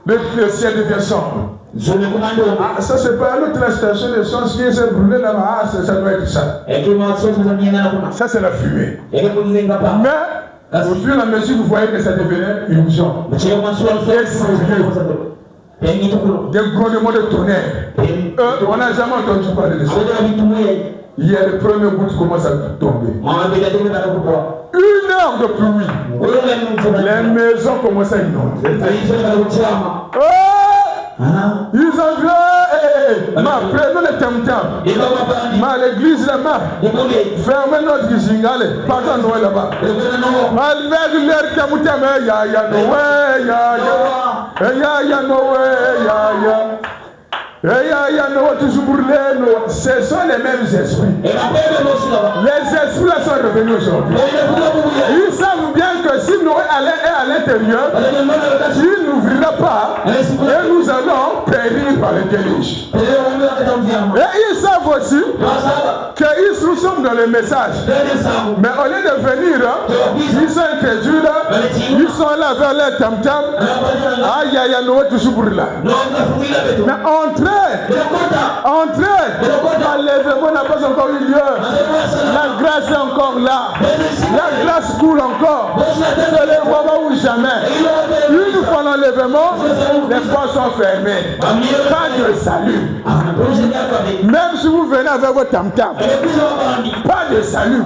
Le ciel devient sombre. Ça c'est pas l'autre station de sens qui s'est brûlée là-bas. Ça doit être ça. Ça c'est la fumée. Mais au fur et à mesure, vous voyez que ça devenait une illusion. Des grondements de tonnerre. On n'a jamais entendu parler de ça. il y a le premier goutte qui commence à tomber. 1 heure de pluie. Les maisons commencent à inonder. Ils ont vu, prenons le tam-tam. L'église là-bas. Fermez notre gingale. Partons Noël là-bas. Avec leur tam-tam, ya Noël, ya Noël. Ce sont les mêmes esprits. Les esprits là sont revenus aujourd'hui. Ils savent bien que si Noé est à l'intérieur, il n'ouvrira pas et nous allons périr par le déluge. Et ils savent aussi que nous sommes dans le message. Mais au lieu de venir, ils sont incrédules, ils sont là vers leur tam-tam. Aïe, aïe, Noé toujours pour là. Mais entrez. L'événement n'a pas encore eu lieu. La grâce est encore là. La grâce coule encore. C'est le moment où jamais. Une fois dans l'événement, les portes sont fermées. Pas de salut. Même si vous venez avec votre tam-tam, pas de salut.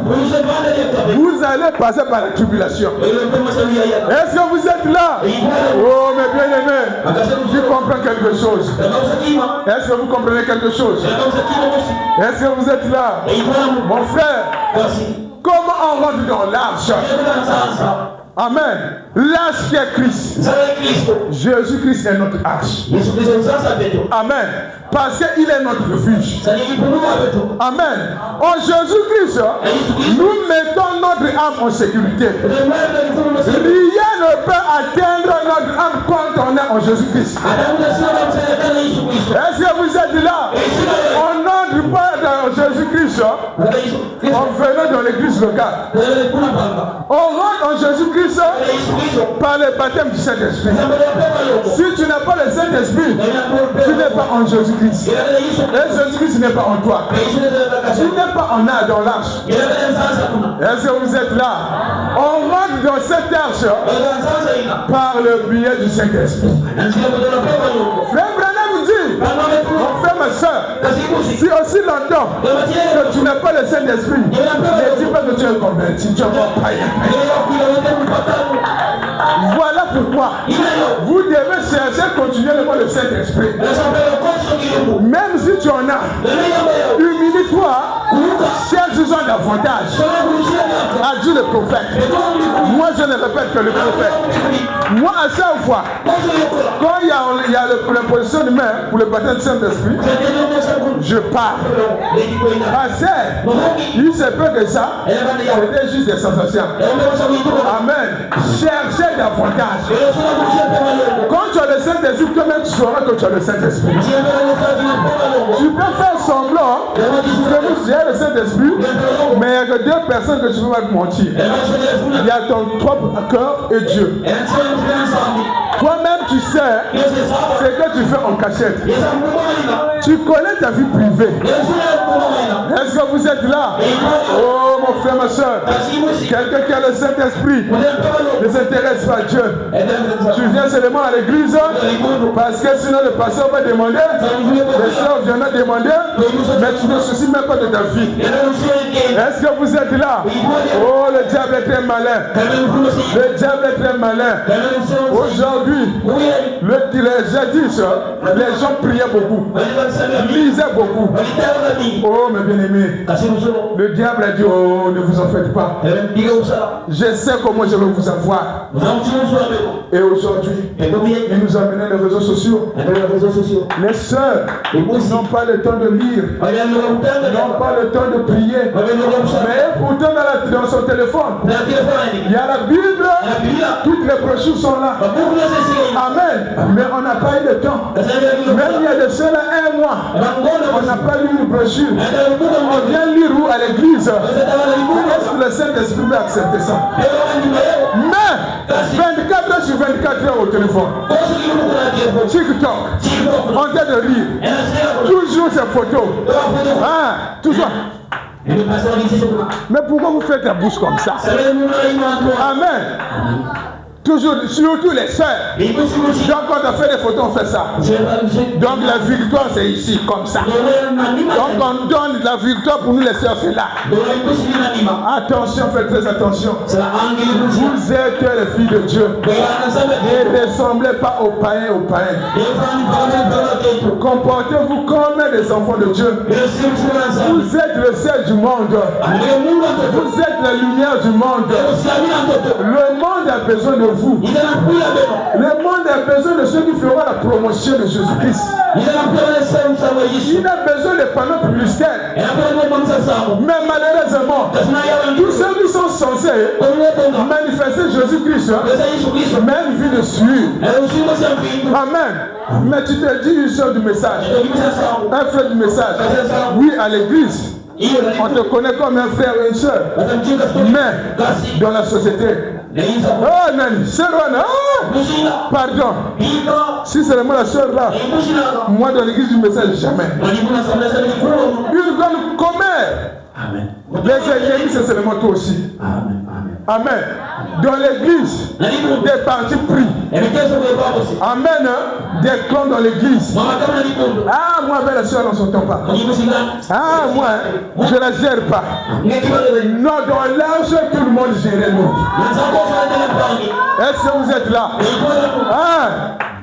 Vous allez passer par la tribulation. Est-ce que vous êtes là? Oh, mes bien-aimés, tu comprends quelque chose? Est-ce que vous comprenez quelque chose? Est-ce que vous êtes là? Mon frère, comment on rentre dans l'arche? Amen. L'arche qui est Christ. Jésus-Christ est notre arche. Amen. Parce qu'il est notre refuge. Amen. En Jésus-Christ, nous mettons notre âme en sécurité. Rien ne peut atteindre notre âme quand on est en Jésus-Christ. Est-ce que vous êtes là? On n'entre pas dans Jésus-Christ en venant dans l'église locale. On rentre en Jésus-Christ par le baptême du Saint-Esprit. Si tu n'as pas le Saint-Esprit, tu n'es pas en Jésus-Christ. Et Jésus-Christ n'est pas en toi. Tu n'es pas en âge dans l'arche. Est-ce que vous êtes là? On rentre dans cette arche par le biais du Saint-Esprit. Frère Branham vous dit, mon frère, ma soeur, si aussi longtemps que tu n'as pas le Saint-Esprit, ne dis pas que tu es converti, tu es encore païen. Voilà pourquoi vous devez chercher continuellement le Saint-Esprit. Même si tu en as, humilie-toi, cherche-en davantage. A dit le prophète. Moi je ne répète que le prophète. Moi à chaque fois, quand il y a l'imposition de main pour le baptême du Saint-Esprit, je parle. Parce il se peut que ça, c'était juste des sensations. Amen. Cherchez davantage. Quand tu as le Saint-Esprit, toi-même tu sauras que tu as le Saint-Esprit. Tu peux faire semblant que tu as le Saint-Esprit, mais il n'y a que deux personnes que tu ne peux pas te mentir. Il y a ton propre cœur et Dieu. Toi-même tu sais ce que tu fais en cachette. Tu connais ta vie privée. Est-ce que vous êtes là? Oh mon frère, ma soeur, quelqu'un qui a le Saint-Esprit ne s'intéresse pas à Dieu. Tu viens seulement à l'église parce que sinon le pasteur va demander, les soeurs viennent demander, mais tu ne soucies même pas de ta vie. Est-ce que vous êtes là? Oh, le diable est très malin. Le diable est très malin. Aujourd'hui, jadis, les gens priaient beaucoup, lisaient beaucoup. Oh, mes bien-aimés, le diable a dit, oh, ne vous en faites pas. Je sais comment je vais vous avoir. Et aujourd'hui, il nous a amené les réseaux sociaux. Les sœurs n'ont pas le temps de lire, n'ont pas le temps de prier. Mais pourtant, dans son téléphone, il y a la Bible, toutes les brochures sont là. Amen. Mais on n'a pas eu le temps. Même il y a de cela 1 mois, on n'a pas lu une brochure. On vient lire où à l'église? Est-ce que le Saint-Esprit peut accepter ça? Mais 24 heures sur 24 heures au téléphone, TikTok, on vient de rire. Toujours ces photos. Toujours. Mais pourquoi vous faites la bouche comme ça? Amen. Toujours, surtout les sœurs. Donc quand on fait des photos, on fait ça. Donc la victoire c'est ici, comme ça. Donc on donne la victoire pour nous les sœurs, c'est là. Attention, faites très attention. Vous êtes les filles de Dieu. Ne ressemblez pas aux païens, Comportez-vous comme des enfants de Dieu. Vous êtes le sel du monde. Vous êtes la lumière du monde. Le monde a besoin de vous. Le monde a besoin de ceux qui feront la promotion de Jésus-Christ. Il a besoin de panneaux publicitaires. Mais malheureusement, tous ceux qui sont censés manifester Jésus-Christ, même vie de suivre. Amen. Mais tu te dis une chose du message. Un frère du message. Oui, à l'église. On te connaît comme un frère et une soeur. Mais dans la société, oh non, sœur, pardon. Si c'est vraiment la sœur là, moi dans l'église du message, jamais. Une grande commère. Amen. Les ennemis, c'est seulement toi aussi. Amen. Amen. Dans l'église, des partis pris. Amen. Des clans dans l'église. Ah, moi, avec la soeur, on ne s'entend pas. Ah, moi, je ne la gère pas. Non, dans l'argent, tout le monde gère nous. Est-ce que vous êtes là? Ah,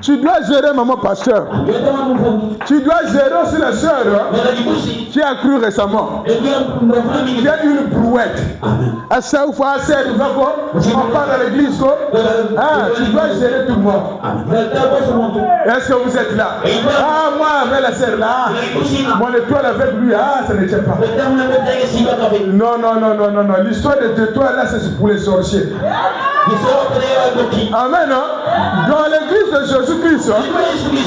tu dois gérer maman pasteur. Tu dois gérer aussi la soeur qui a cru récemment. Il y a une brouette. À ça, il faut assez. On parle à l'église. Ah, tu dois gérer tout le monde. Est-ce que vous êtes là? Ah, moi, avec la sœur là, mon étoile avec lui, ah, ça ne tient pas. Non. L'histoire de l'étoile là, c'est pour les sorciers. Amen. Dans l'église de Jésus-Christ,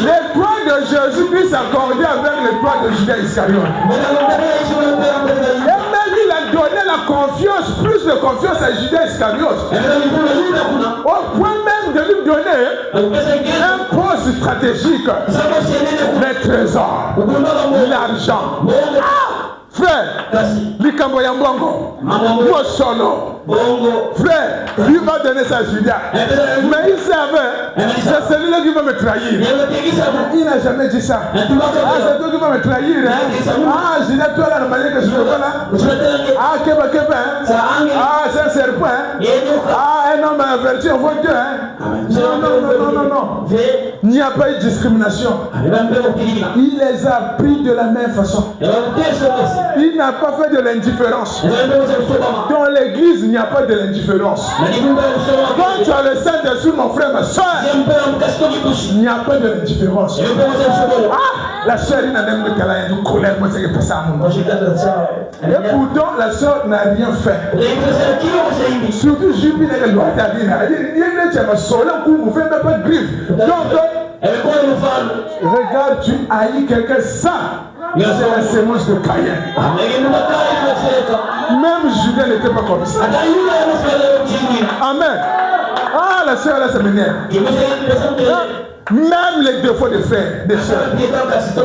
l'étoile de Jésus-Christ accordée avec l'étoile de Judas Iscariote. Et même il a donné la confiance, plus de confiance à Judas Iscariote. Au point même de lui donner un poste stratégique, les trésors, l'argent. Frère, Likambo Yambongo, moi solo. Frère, lui va donner ça à Judas. Mais il savait, c'est celui-là qui va me trahir. Il n'a jamais dit ça. Ah, c'est toi qui vas me trahir. Ah, Judas, toi là, la manière que je me vois là. Ah, Keba. Ah, c'est un serpent. Ah, un homme averti, on voit Dieu. Non. Il n'y a pas eu de discrimination. Il les a pris de la même façon. Il n'a pas fait de l'indifférence. Dans l'église, il n'y a pas de l'indifférence. Quand tu as le Saint-Esprit, mon frère, ma soeur, il n'y a pas de l'indifférence. Ah, la soeur, il n'a même pas de colère. Moi, c'est pas ça. Et pourtant, la soeur n'a rien fait. Surtout, Jubi n'a pas de donc, regarde, tu haïs quelqu'un ça. C'est la sémence de Caïn. Même Judas n'était pas comme ça. Amen. Ah, la soeur là, ça m'énerve. Même les défauts des frères, des sœurs.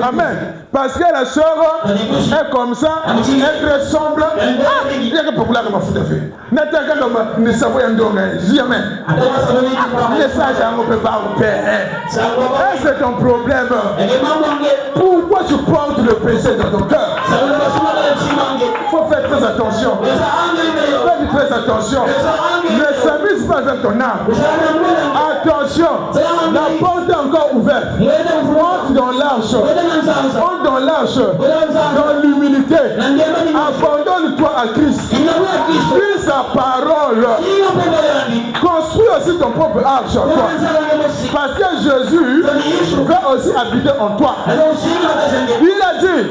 Amen. Parce que la sœur est comme ça, elle ressemble. Ah, il y a que populaire comme fou de fait. N'attends comme ne savons rien donc. Jamais. Les sages ne peuvent pas vous père. C'est ton problème. Pourquoi tu portes le péché dans ton cœur? Il faut faire très attention. Faites très attention. Ne s'amuse pas avec ton âme. Attention. La porte est encore ouverte. Entre dans l'arche. Entre dans l'arche. Dans l'humilité. Abandonne-toi à Christ. Suis sa parole. Construis aussi ton propre arche en toi. Parce que Jésus va aussi habiter en toi. Il a dit,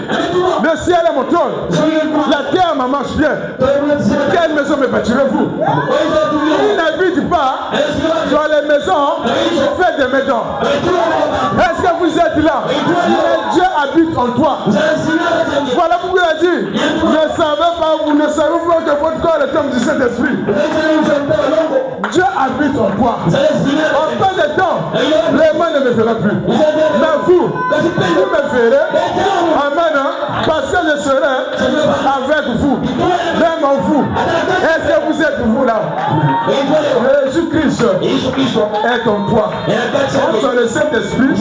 le ciel est mon trône. La terre me marche bien. Quelle maison me bâtirez-vous? Il n'habite pas dans les maisons faites des maisons. Est-ce que vous êtes là? Mais Dieu habite en toi. Voilà pourquoi il a dit, vous ne savez pas que votre corps est comme du Saint-Esprit. Dieu habite en toi. En fin de temps, les mains ne me verront plus. Mais vous me verrez. Amen. Parce que je serai avec vous, même en vous. Est-ce que vous êtes vous là? Jésus-Christ est en toi. Quand tu as le Saint-Esprit,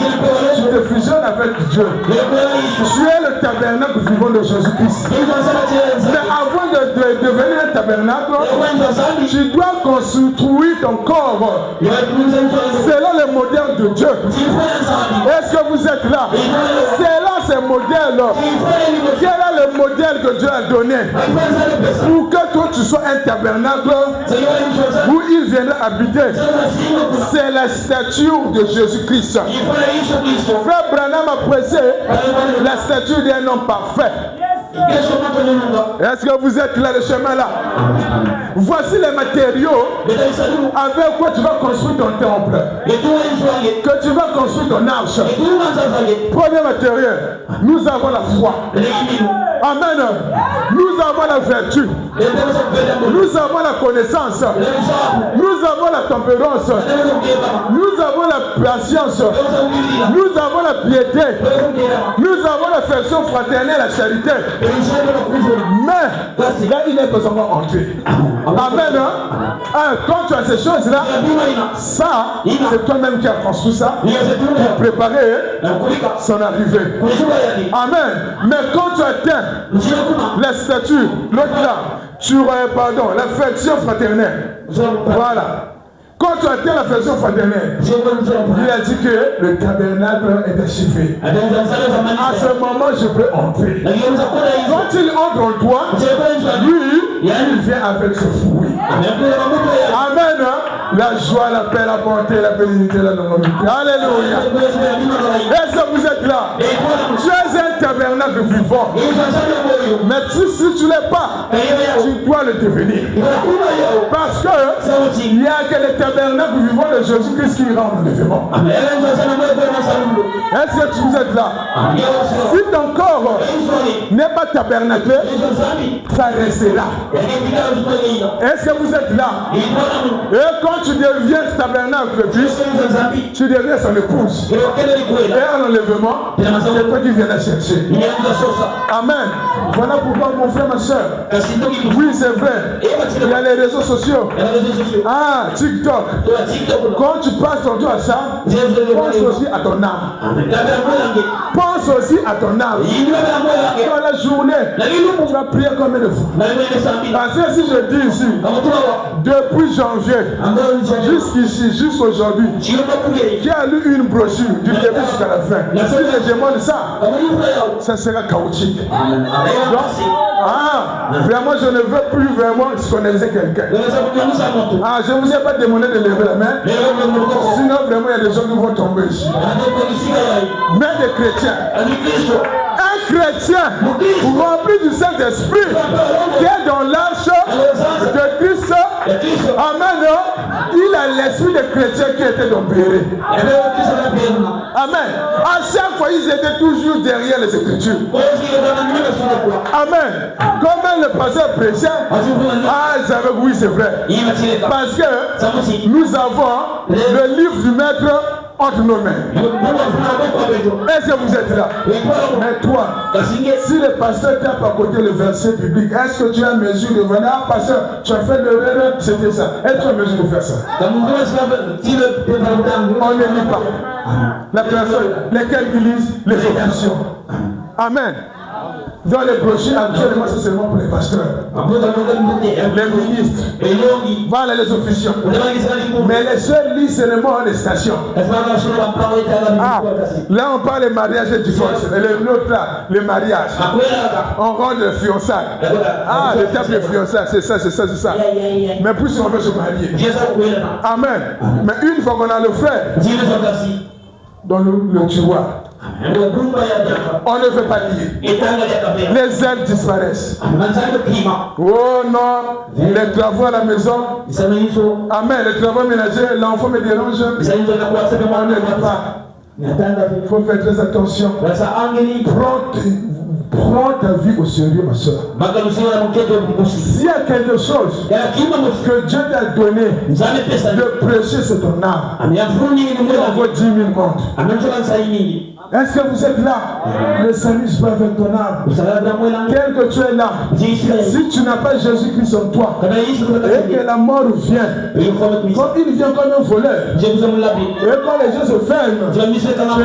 tu te fusionnes avec Dieu. Tu es le tabernacle vivant de Jésus-Christ. Mais avant de devenir un tabernacle, tu dois construire ton corps selon le modèle de Dieu. Est-ce que vous êtes là? Selon ces modèles, quel est le modèle que Dieu a donné pour que toi tu sois un tabernacle où il viendra habiter? C'est la stature de Jésus-Christ. Frère Branham a pressé la stature d'un homme parfait. Est-ce que vous êtes là, le chemin là? Voici les matériaux avec quoi tu vas construire ton temple, que tu vas construire ton arche. Premier matériel, nous avons la foi. Amen. Nous avons la vertu. Nous avons la connaissance. Nous avons la tempérance. Nous avons la patience. Nous avons la piété. Nous avons l'affection fraternelle, la charité. Mais là, il n'est pas encore entré. Amen. Quand tu as ces choses-là, ça, c'est toi-même qui as construit ça pour préparer son arrivée. Amen. Mais quand tu atteins la statue, l'autre là, l'affection fraternelle. Voilà. Quand tu atteins l'affection fraternelle, il a dit que le tabernacle est achevé. À ce moment, je peux entrer. Quand il entre en toi, lui, il vient avec ce fruit. Amen. La joie, la paix, la bonté, la bénédiction, la normalité. Alléluia. Est-ce que vous êtes là? Tu es un tabernacle vivant. Mais si tu ne l'es pas, tu dois le devenir. Parce que il n'y a que le tabernacle vivant de Jésus-Christ qui rend le vivant. Est-ce que vous êtes là? Si ton corps n'est pas tabernaclé, ça restera. Est-ce que vous êtes là? Et quand tu deviens tabernacle de Christ, tu deviens son épouse. Et à l'enlèvement, c'est toi qui viens la chercher. Amen. Voilà pourquoi mon frère, ma soeur. Oui, c'est vrai. Il y a les réseaux sociaux. Ah, TikTok. Quand tu passes ton temps à ça, pense aussi à ton âme. Pense aussi à ton âme. Dans la journée, tu vas prier combien de fois? Parce que si je dis ici, depuis janvier jusqu'ici, jusqu'aujourd'hui, qui a lu une brochure du début jusqu'à la fin, si je demande ça sera chaotique. Donc, vraiment, je ne veux plus vraiment scandaliser quelqu'un. Je ne vous ai pas demandé de lever la main. Sinon, vraiment, il y a des gens qui vont tomber ici. Mais des chrétiens. Un chrétien rempli du Saint-Esprit qui est dans l'arche de Christ. Amen. Il a l'esprit des chrétiens qui étaient dans Béret. Amen. À chaque fois, ils étaient toujours derrière les Écritures. Amen. Comme le pasteur prêchait, oui, c'est vrai. Parce que nous avons le livre du maître entre nos mains. Est-ce que vous êtes là? Mais toi, si le pasteur tape à côté le verset biblique, est-ce que tu as mesure de venir? Pasteur, tu as fait l'erreur, c'était ça. Est-ce que tu as mesure de faire ça? On ne lit pas. La personne, lesquelles ils lisent les officiants. Amen. Dans les brochures, actuellement, c'est seulement pour les pasteurs, les ministres, voilà les officiants. Mais les seuls lisent seulement les stations. Là, on parle des mariages et divorces. Et l'autre là, les mariages. On rend le fiançailles. L'étape de fiançailles, c'est ça, c'est ça, c'est ça. Mais plus on veut se marier. Amen. Mais une fois qu'on a le frère, dans le tiroir, on ne veut pas lier. Les ailes disparaissent. Oh non, les travaux à la maison. Amen. Les travaux ménagers, l'enfant me dérange. On ne dit pas. Il faut faire très attention. Prends ta vie au sérieux, ma soeur. S'il y a quelque chose que Dieu t'a donné de prêcher, c'est ton âme. Il envoie 10 000 mondes. Est-ce que vous êtes là? Le salut soit avec ton âme. Tel que tu es là, si tu n'as pas Jésus-Christ en toi, et que la mort vient, comme il vient comme un voleur, et quand les yeux se ferment, tu es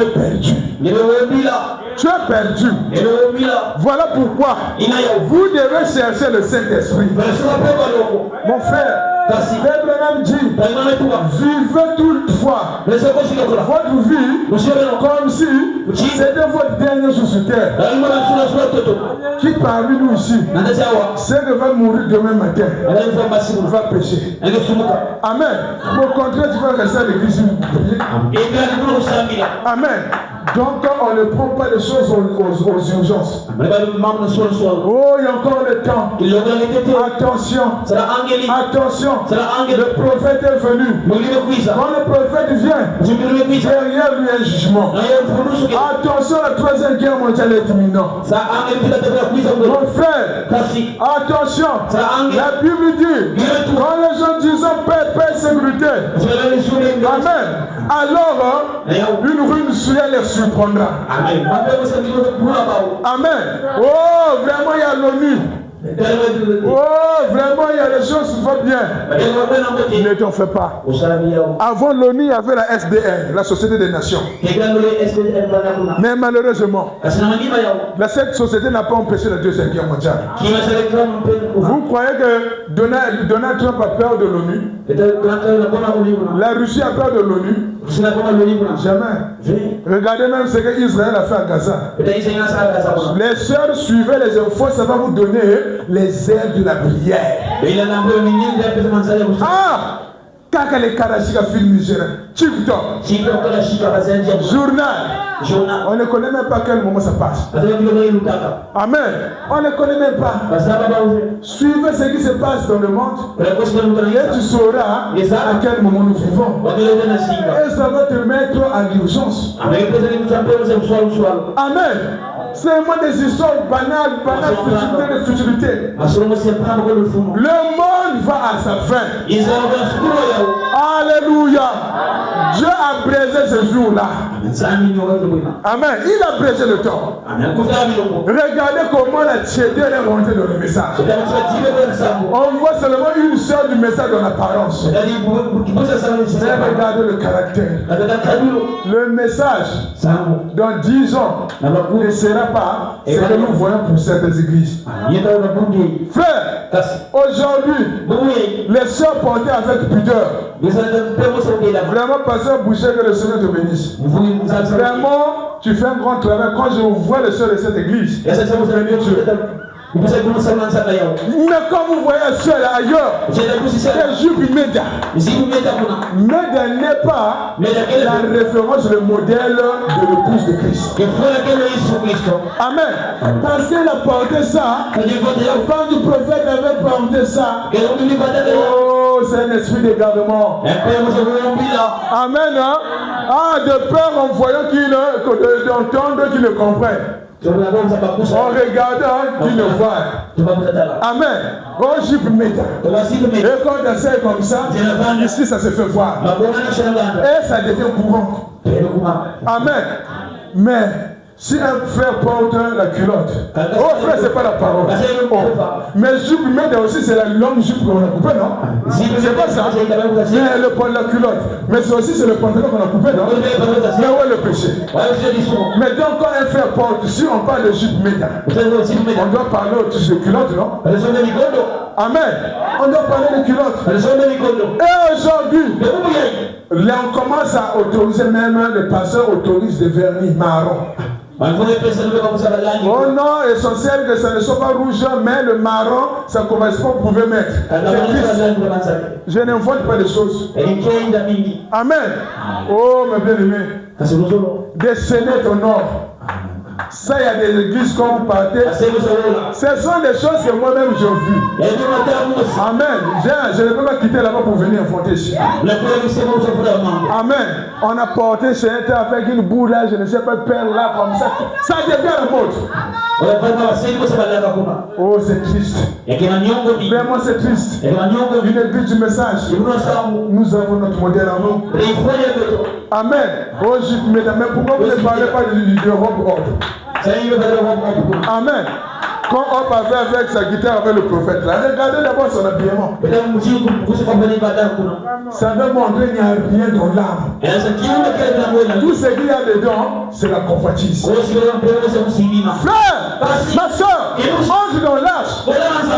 perdu. Tu es perdu. Voilà pourquoi vous devez chercher le Saint-Esprit. Mon frère, Abraham dit, vivez toutefois votre vie comme si c'était votre dernier jour sur terre. Qui parmi nous ici, c'est que va mourir demain matin, va pécher. Amen. Au contraire, tu vas rester à l'église. Amen. Donc on ne prend pas les choses aux urgences. Oh, il y a encore le temps. Attention. Attention. Le prophète est venu. Quand le prophète vient, derrière lui un jugement. Attention, la troisième guerre mondiale est imminente. Mon frère, attention. La Bible dit, quand les gens disent paix, sécurité. Amen. Alors, une ruine suelle les surprendra. Amen. Amen. Oh, vraiment, il y a l'ONU. Oh, vraiment, il y a des choses qui vont bien. Ne t'en fais pas. Avant l'ONU, il y avait la SDN, la Société des Nations. Mais malheureusement, cette société n'a pas empêché la Deuxième Guerre mondiale. Vous croyez que Donald Trump a peur de l'ONU? La Russie a peur de l'ONU? Jamais. Regardez même ce qu'Israël a fait à Gaza. Les sœurs suivaient les infos, ça va vous donner les ailes de la prière. Ah! Kaka les Karachika film nigérien. TikTok. Journal. On ne connaît même pas quel moment ça passe. Amen. On ne connaît même pas. Suivez ce qui se passe dans le monde. Et tu sauras à quel moment nous vivons. Et ça va te mettre à l'urgence. Amen. C'est vraiment des histoires banales, de futilité. Le monde va à sa fin. Alléluia. Dieu a brisé ce jour-là. Amen. Il a brisé le temps. Regardez comment la tiédée est rentrée dans le message. On voit seulement une seule du message dans l'apparence. Mais regardez le caractère. Le message, dans 10 ans, ne sera pas ce que nous voyons pour certaines églises. Frère, aujourd'hui, les sœurs portaient avec pudeur. Vraiment, pasteur Boucher, que le Seigneur te bénisse. Vraiment, tu fais un grand travail. Quand je vois les sœurs de cette église, mais quand vous voyez ceux là ailleurs, c'est Jules Méda. Méda n'est pas la référence, le modèle de l'épouse de Christ. Amen. Parce qu'elle a porté ça, la femme du prophète avait porté ça. Oh, c'est un esprit d'égarement. Amen. Ah, de peur en voyant d'entendre qu'ils ne comprennent. En regardant, tu le vois. Amen. Oh, Jules Méda. Et quand ça est comme ça, ici ça se fait voir. Et ça devient courant. Amen. Mais si un frère porte la culotte, oh frère, c'est pas la parole. Oh. Mais jupe Méda aussi, c'est la longue jupe qu'on a coupée, non? C'est pas ça. Mais le la culotte. Mais c'est aussi le pantalon qu'on a coupé, non? Mais où est le péché? Mais donc quand un frère porte, si on parle de jupe Méda, on doit parler au-dessus de culotte, non? Amen. On doit parler de culotte. Et aujourd'hui, là on commence à autoriser, même les pasteurs autorisent des vernis marrons. Oh non, essentiel que ça ne soit pas rouge, mais le marron, ça correspond, vous pouvez mettre. Je n'invente pas des choses. Amen. Oh, mes bien-aimés, descendez ton or. Ça, il y a des églises quand vous partez. Ce sont des choses que moi-même j'ai vues. Amen. Je ne peux pas quitter là-bas pour venir affronter ici. Amen. On a porté chez un avec une boule là, je ne sais pas, père là, comme ça. Ça devient la mode. Oh, c'est triste. Vraiment, c'est triste. Une église du message. Nous avons notre modèle en nous. Amen. Oh, mesdames, pourquoi vous ne parlez pas de robe ordre? Amen. Quand Hop avait avec sa guitare avec le prophète là, regardez d'abord son habillement. Ça veut montrer qu'il n'y a rien dans l'âme. Tout ce qu'il y a dedans, c'est la convoitise. Frère, ma soeur, entre dans l'âge.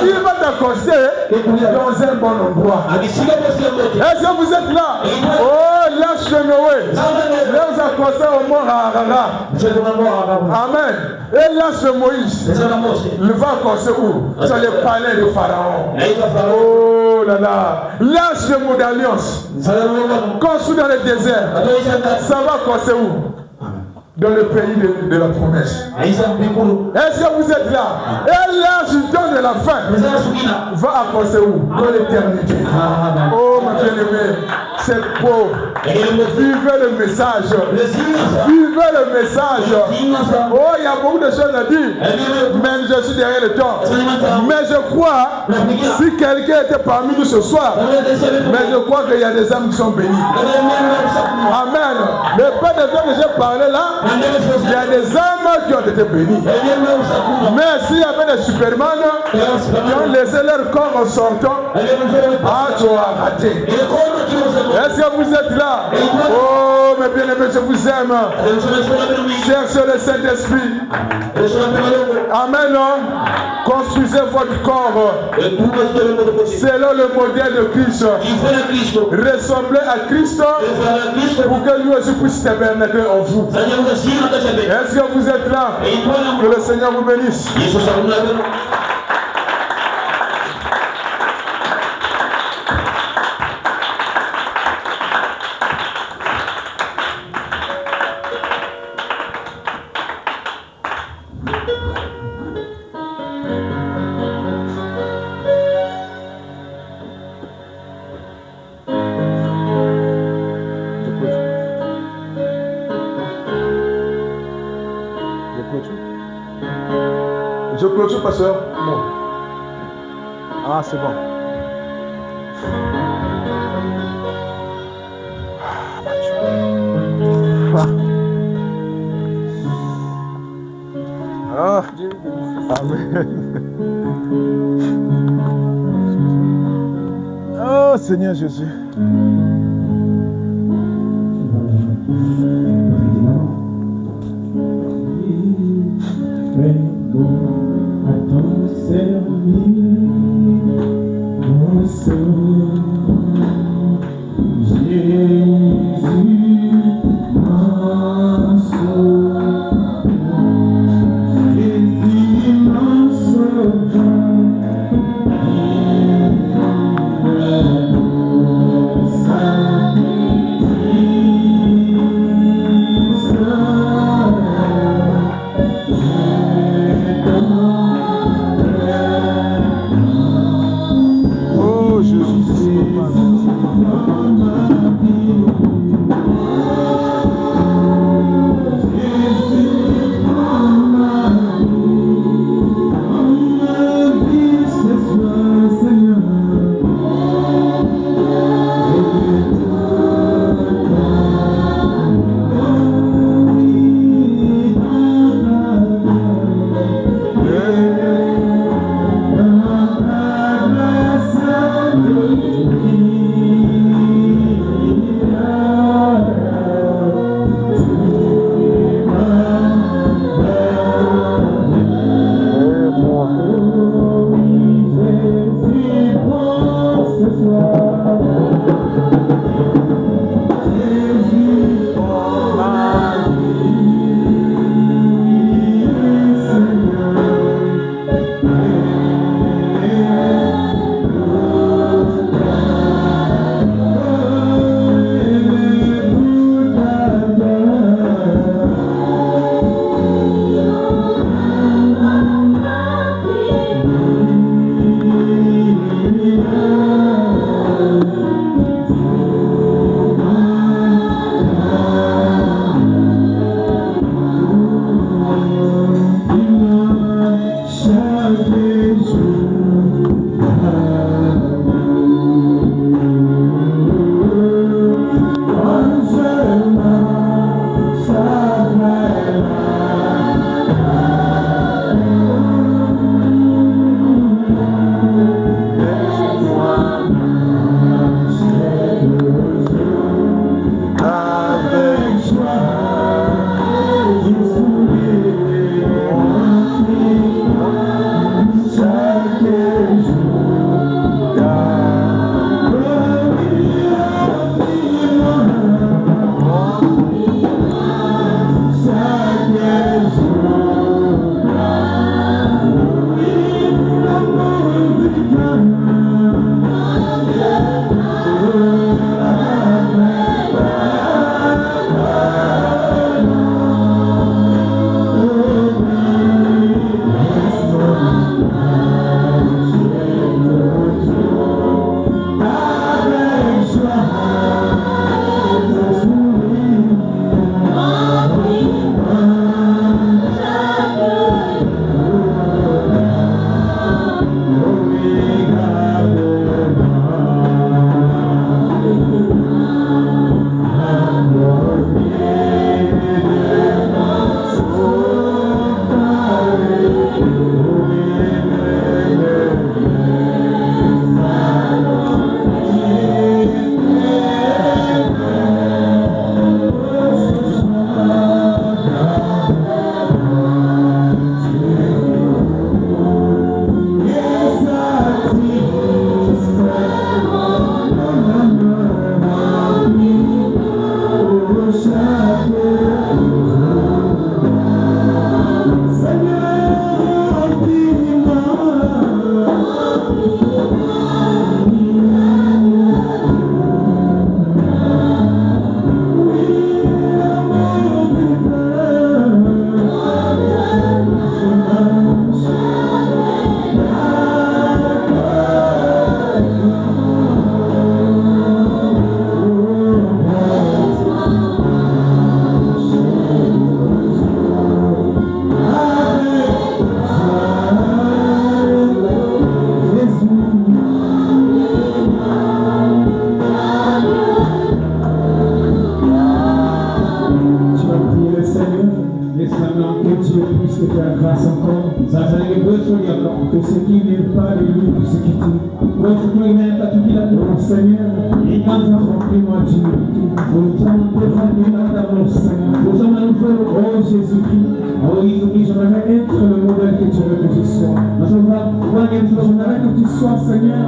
Il va t'accoster dans un bon endroit. Est-ce que vous êtes là? Oh, l'âge de Noé. Là, vous accostez au mont Harara. Amen. Et l'âge de Moïse. Il va accoster où? Sur le palais de Pharaon. Oh là là. L'âge de mon alliance. Construit dans le désert. Ça va accoster où? Dans le pays de la promesse. Est-ce que vous êtes là? Et l'âge du temps de la fin va accoster où? Dans l'éternité. Oh mon bien-aimé, c'est pauvre. Vivez le message. Vivez le message. Oh, il y a beaucoup de choses à dire. Même je suis derrière le temps. Mais je crois, si quelqu'un était parmi nous ce soir, mais je crois qu'il y a des âmes qui sont bénies. Amen. Le peu de temps que j'ai parlé là, il y a des âmes qui ont été bénies. Mais s'il y avait des superman qui ont laissé leur corps en sortant, ah, tu as raté. Est-ce que vous êtes là? Oh, mes bien-aimés, je vous aime. Cherchez le Saint-Esprit. Amen. Construisez votre corps selon le modèle de Christ. Ressemblez à Christ pour que lui aussi puisse tabernaculer en vous. Est-ce que vous êtes là? Que le Seigneur vous bénisse. Je clôture, pasteur? Non. Ah, c'est bon. Ah, amen. Oh, Seigneur Jésus. À ton service, mon sauveur, Jésus, mon sauveur, Jésus, mon sauveur, qui n'est pas de lui pour se quitter. Oh Seigneur, remplis-moi d'humilité. Oh Jésus-Christ, j'aimerais être le modèle que tu veux que je sois. J'aimerais que tu sois, Seigneur,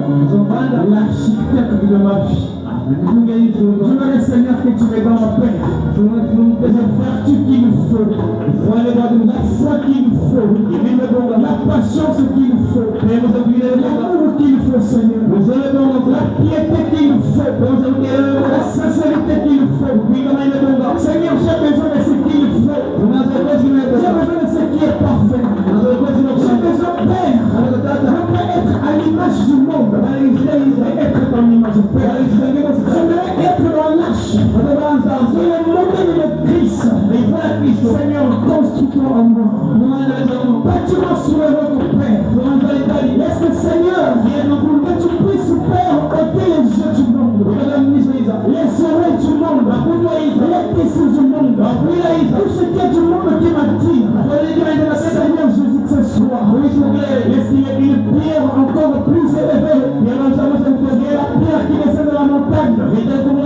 l'architecte de ma vie. J'aimerais, Seigneur, que tu me donnes ma paix, les vertus qu'il nous faut, la foi qu'il nous faut, la patience qu'il nous faut, l'amour qu'il nous faut, Seigneur, la piété qu'il nous faut, la sincérité qu'il nous faut. Seigneur, j'ai besoin de ce qu'il nous faut. J'ai besoin de ce qui est parfait. J'ai besoin, Père, de ne pas être à l'image du monde, mais être dans l'image du Père. J'aimerais être dans l'arche, dans le modèle de Christ. Seigneur, construis-toi en moi. Bâtis-moi sur le notre Père. Est-ce que Seigneur, que tu puisses, Père, ôter les yeux du monde, les oreilles du monde, les tissus du monde, tout ce qui est du monde qui m'attire. Seigneur Jésus, que ce soit. Est-ce qu'il y a une pierre encore plus élevée? La pierre qui descend de la montagne.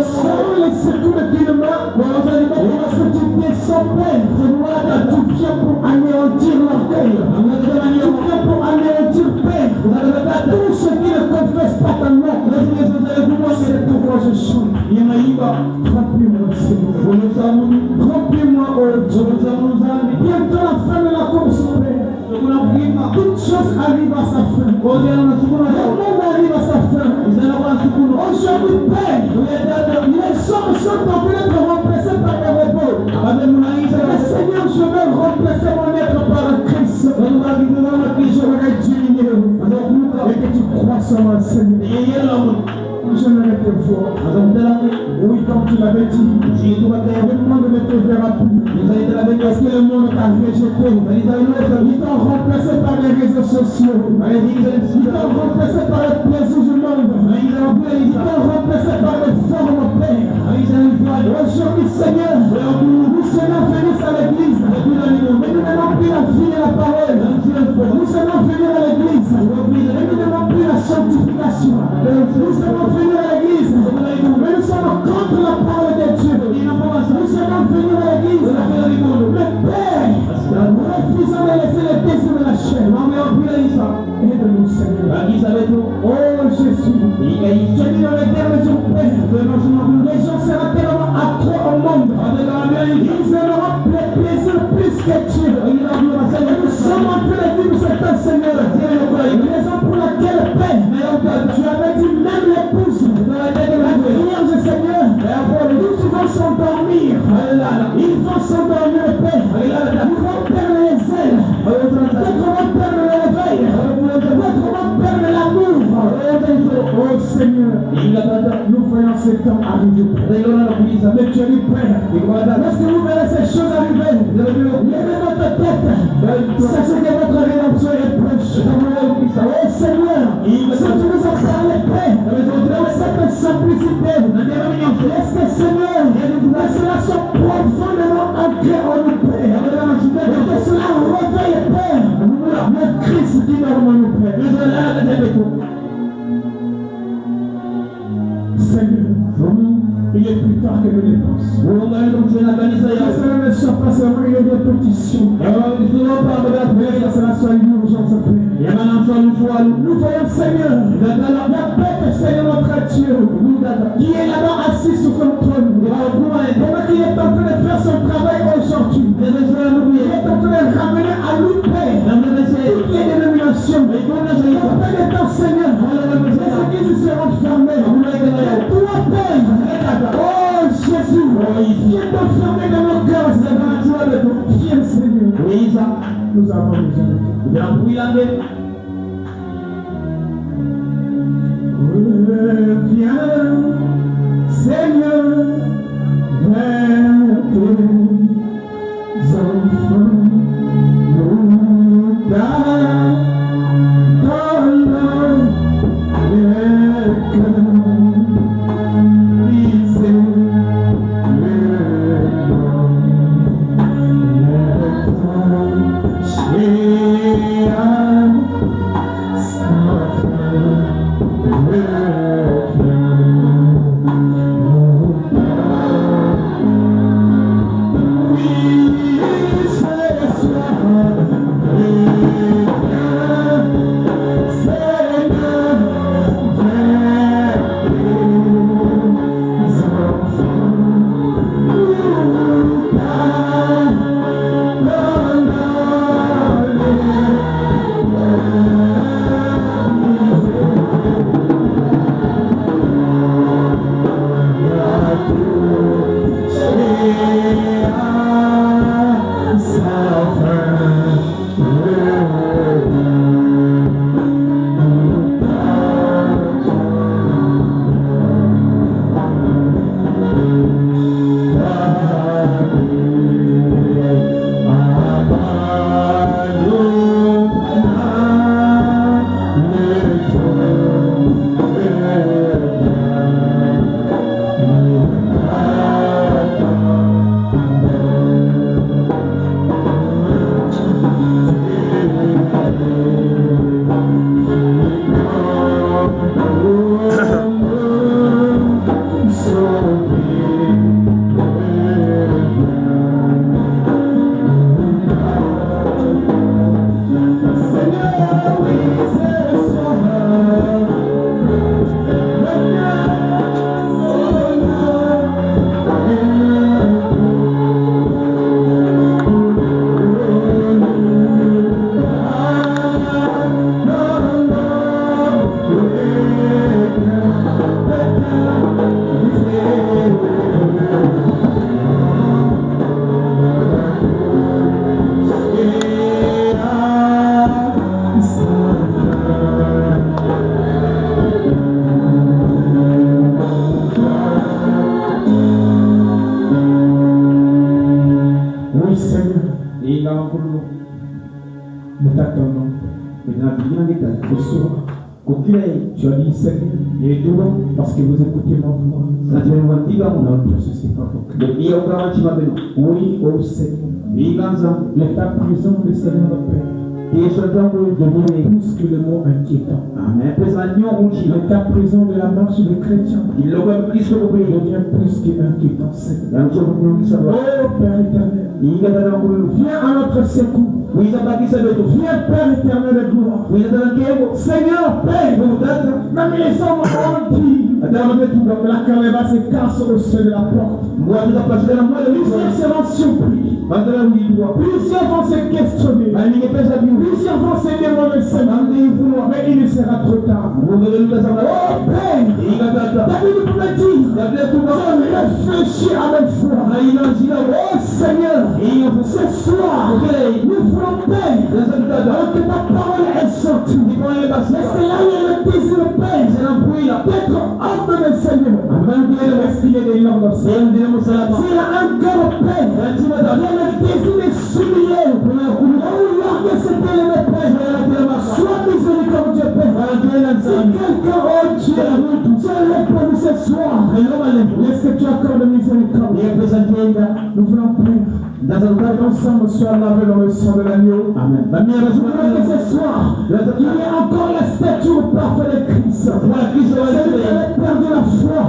Selon les circuits de tes mains, lorsque tu descends, Père, tu viens pour anéantir l'orgueil. Tu viens pour anéantir, Père, tout ce qui ne confesse pas ta nom. C'est pourquoi je chante. Remplis-moi, Seigneur. Remplis-moi, oh Dieu. Bientôt la fin de la course, Père. Toute chose arrive à sa fin. Le monde arrive à sa fin. Aujourd'hui, Père, les hommes sont en train d'être remplacés par des robots. Mais Seigneur, je veux remplacer mon être par un Christ. Je voudrais diminuer et que tu crois sur moi, Seigneur. J'aimerais te voir. Oui, comme tu l'avais dit, le monde ne te verra plus. Parce que le monde t'a rejeté. Ils t'ont remplacé par les réseaux sociaux. Ils t'ont remplacé par le plaisir du monde. Ils t'ont remplacé par les formes, Père. Aujourd'hui, Seigneur, nous sommes venus à l'église. Mais nous n'avons plus la vie et la parole. Nous sommes venus à l'église. Mais nous n'avons plus la sanctification. Nous sommes venus à l'église. Mais nous sommes contre la parole de Dieu. Nous sommes venus à l'église. Mais Père, nous refusons de laisser les désirs de la chair. Aide-nous, Seigneur. Oh Jésus, je dis dans les termes de ton Père, les gens seront tellement accros au monde. Ils aimeront les plaisirs plus que Dieu. Nous sommes en train de dire certains Seigneur, raison pour laquelle, Père, tu avais dit même l'épouse, la Vierge Seigneur, tous vont s'endormir. Ils vont s'endormir, Père. Ils vont perdre les ailes. D'autres vont perdre le réveil. D'autres vont perdre l'amour. Oh Seigneur, nous voyons ces temps arriver. Mais tu es le Père. Lorsque vous verrez ces choses arriver, levez votre tête. Sachez que votre rédemption est proche. Oh Seigneur, si tu nous as parlé, Père, dans cette simplicité, est-ce que Seigneur, que cela soit profondément ancré en nous, Père, et que cela réveille, Père, le Christ qui dort en nous, Père. Seigneur, il est plus tard que nous ne pensons. Que cela ne soit pas seulement une répétition, mais que cela soit une urgence, Père. Nous voyons, Seigneur, la paix que Seigneur notre Dieu, qui est là-bas assis sur son trône, pendant qu'il est en train de faire son travail aujourd'hui, il est en train de ramener à lui, Père, toutes les dénominations. En peu de temps, Seigneur, les églises seront fermées. Toi, Père, oh Jésus, viens t'enfermer dans nos cœurs, Seigneur. Viens, Seigneur. Nous avons besoin de toi. Viens, Seigneur, vers tes enfants. Nous t'adorons, le cœur brisé, le temps, chez Ce soir, tu as dit Seigneur, parce que vous écoutez ma voix. Non, je ne sais pas pourquoi. Oui, ô Seigneur, l'état présent de Seigneur le Père devient plus que le mot inquiétant. L'état présent de la marche des chrétiens devient plus qu'inquiétant. Oh Père éternel, viens à notre secours. Viens Père éternel de gloire. Seigneur Père, même les hommes ont dit donc la caméra se casse au seuil de la porte. Plusieurs seront surpris. Plusieurs vont se questionner. Plusieurs vont se demander Seigneur, mais il sera trop tard. Oh Père, David pouvait dire, je réfléchis à mes foi. Oh Seigneur, ce soir, nous voulons Père, alors que ta parole est sortie. Est-ce que là il y a le désir Père d'être homme de Seigneur? Est-ce qu'il y a des langues? S'il y a un cœur Père, il y a le désir de s'humilier. Oh que c'était le Père, sois miséricordieux Père. Si quelqu'un, oh Dieu, tu as répondu ce soir, est-ce que tu accordes miséricorde? Nous voulons Père, ensemble soit lavé dans le sang de l'agneau. Amen. Nous voulons que ce soir, il y ait encore la statue parfaite de Christ. Celui qui avait perdu la foi,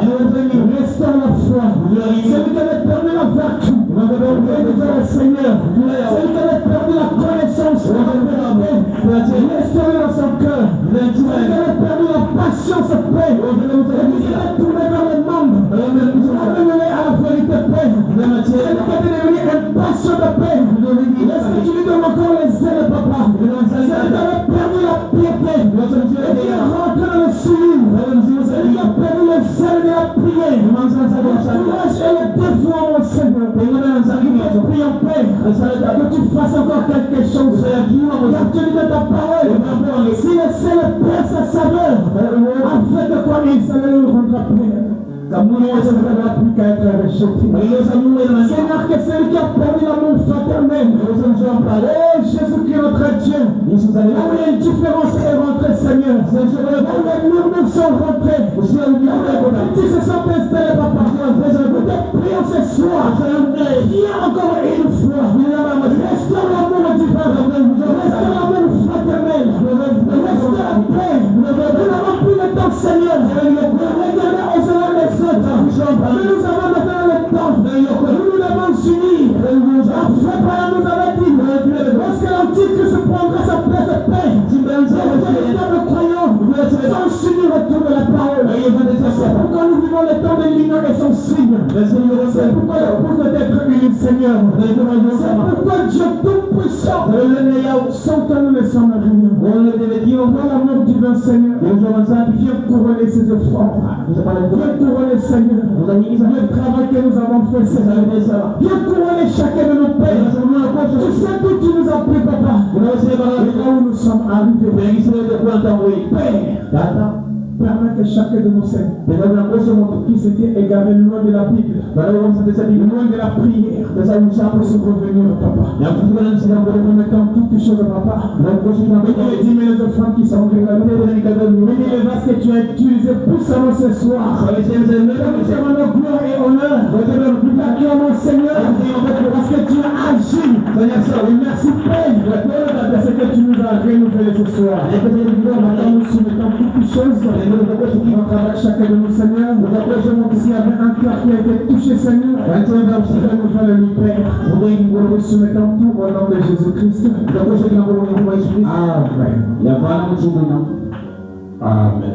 restaure la foi. Celui qui avait perdu la vertu, réveille le Seigneur. Celui qui avait perdu la connaissance, restaure dans son cœur. Celui qui avait perdu la patience, Père, celui qui avait tourné vers les membres, ramène-les à la vérité, Père. Celui qui était devenu impatient de paix, est-ce que tu lui donnes encore les ailes, Papa? Celui qui avait perdu la piété, et qui est rentré dans le suivi, celui qui a perdu le zèle de la prière, le courage et le dévouement, mon Seigneur. Je prie en paix, que tu fasses encore quelque chose, car tu dis de ta parole, si le ciel perd sa saveur, avec de quoi il s'en le rendra Père. L'amour ne sera plus qu'à être rejeté. Seigneur, que celui qui a perdu l'amour fraternel, oh Jésus-Christ notre Dieu, là où il y a une différence est rentrée, Seigneur, là où les murmures sont rentrés, là où les petits se sont installés, Papa, nous te prions ce soir, viens encore une fois, restaure l'amour divin, restaure l'amour fraternel, restaure la paix. Nous n'avons plus le temps, Seigneur, de regarder aux yeux les autres, mais nous avons maintenant le temps, nous devons s'unir, après par nous avait dit, lorsque l'Antichrist se prendra sa place de paix, les véritables croyants vont s'unir autour de la parole. C'est pourquoi nous vivons le temps de l'union et son signe. C'est pourquoi le pouce doit être uni, Seigneur. C'est pourquoi Dieu tout-puissant, sans que nous ne sommes rien. Pour l'amour divin, Seigneur, viens couronner ces efforts. Viens couronner, Seigneur, le travail que nous avons fait, Seigneur. Viens couronner chacun de nos pères. Tu sais d'où tu nous as pris, Papa. Et là où nous sommes arrivés. Père, permets que chacun de nos saints qui s'était égaré loin de la Bible, loin de la prière, puisse revenir, Papa. En remettant toutes choses, Papa. Bénis les 10 000 offrandes qui sont récoltées. Bénis les vases que tu as utilisés puissamment ce soir. Nous demandons gloire et honneur. Nous t'acclamons, Seigneur, parce que tu as agi. Et merci, Père, de ce que tu nous as renouvelé ce soir. Maintenant, nous soumettons toutes choses. On travaille chacun de nous, Seigneur. S'il y avait un cœur qui a été touché, Seigneur, renouvelle-lui, Père. Nous soumettons tout au nom de Jésus-Christ. Amen. Amen.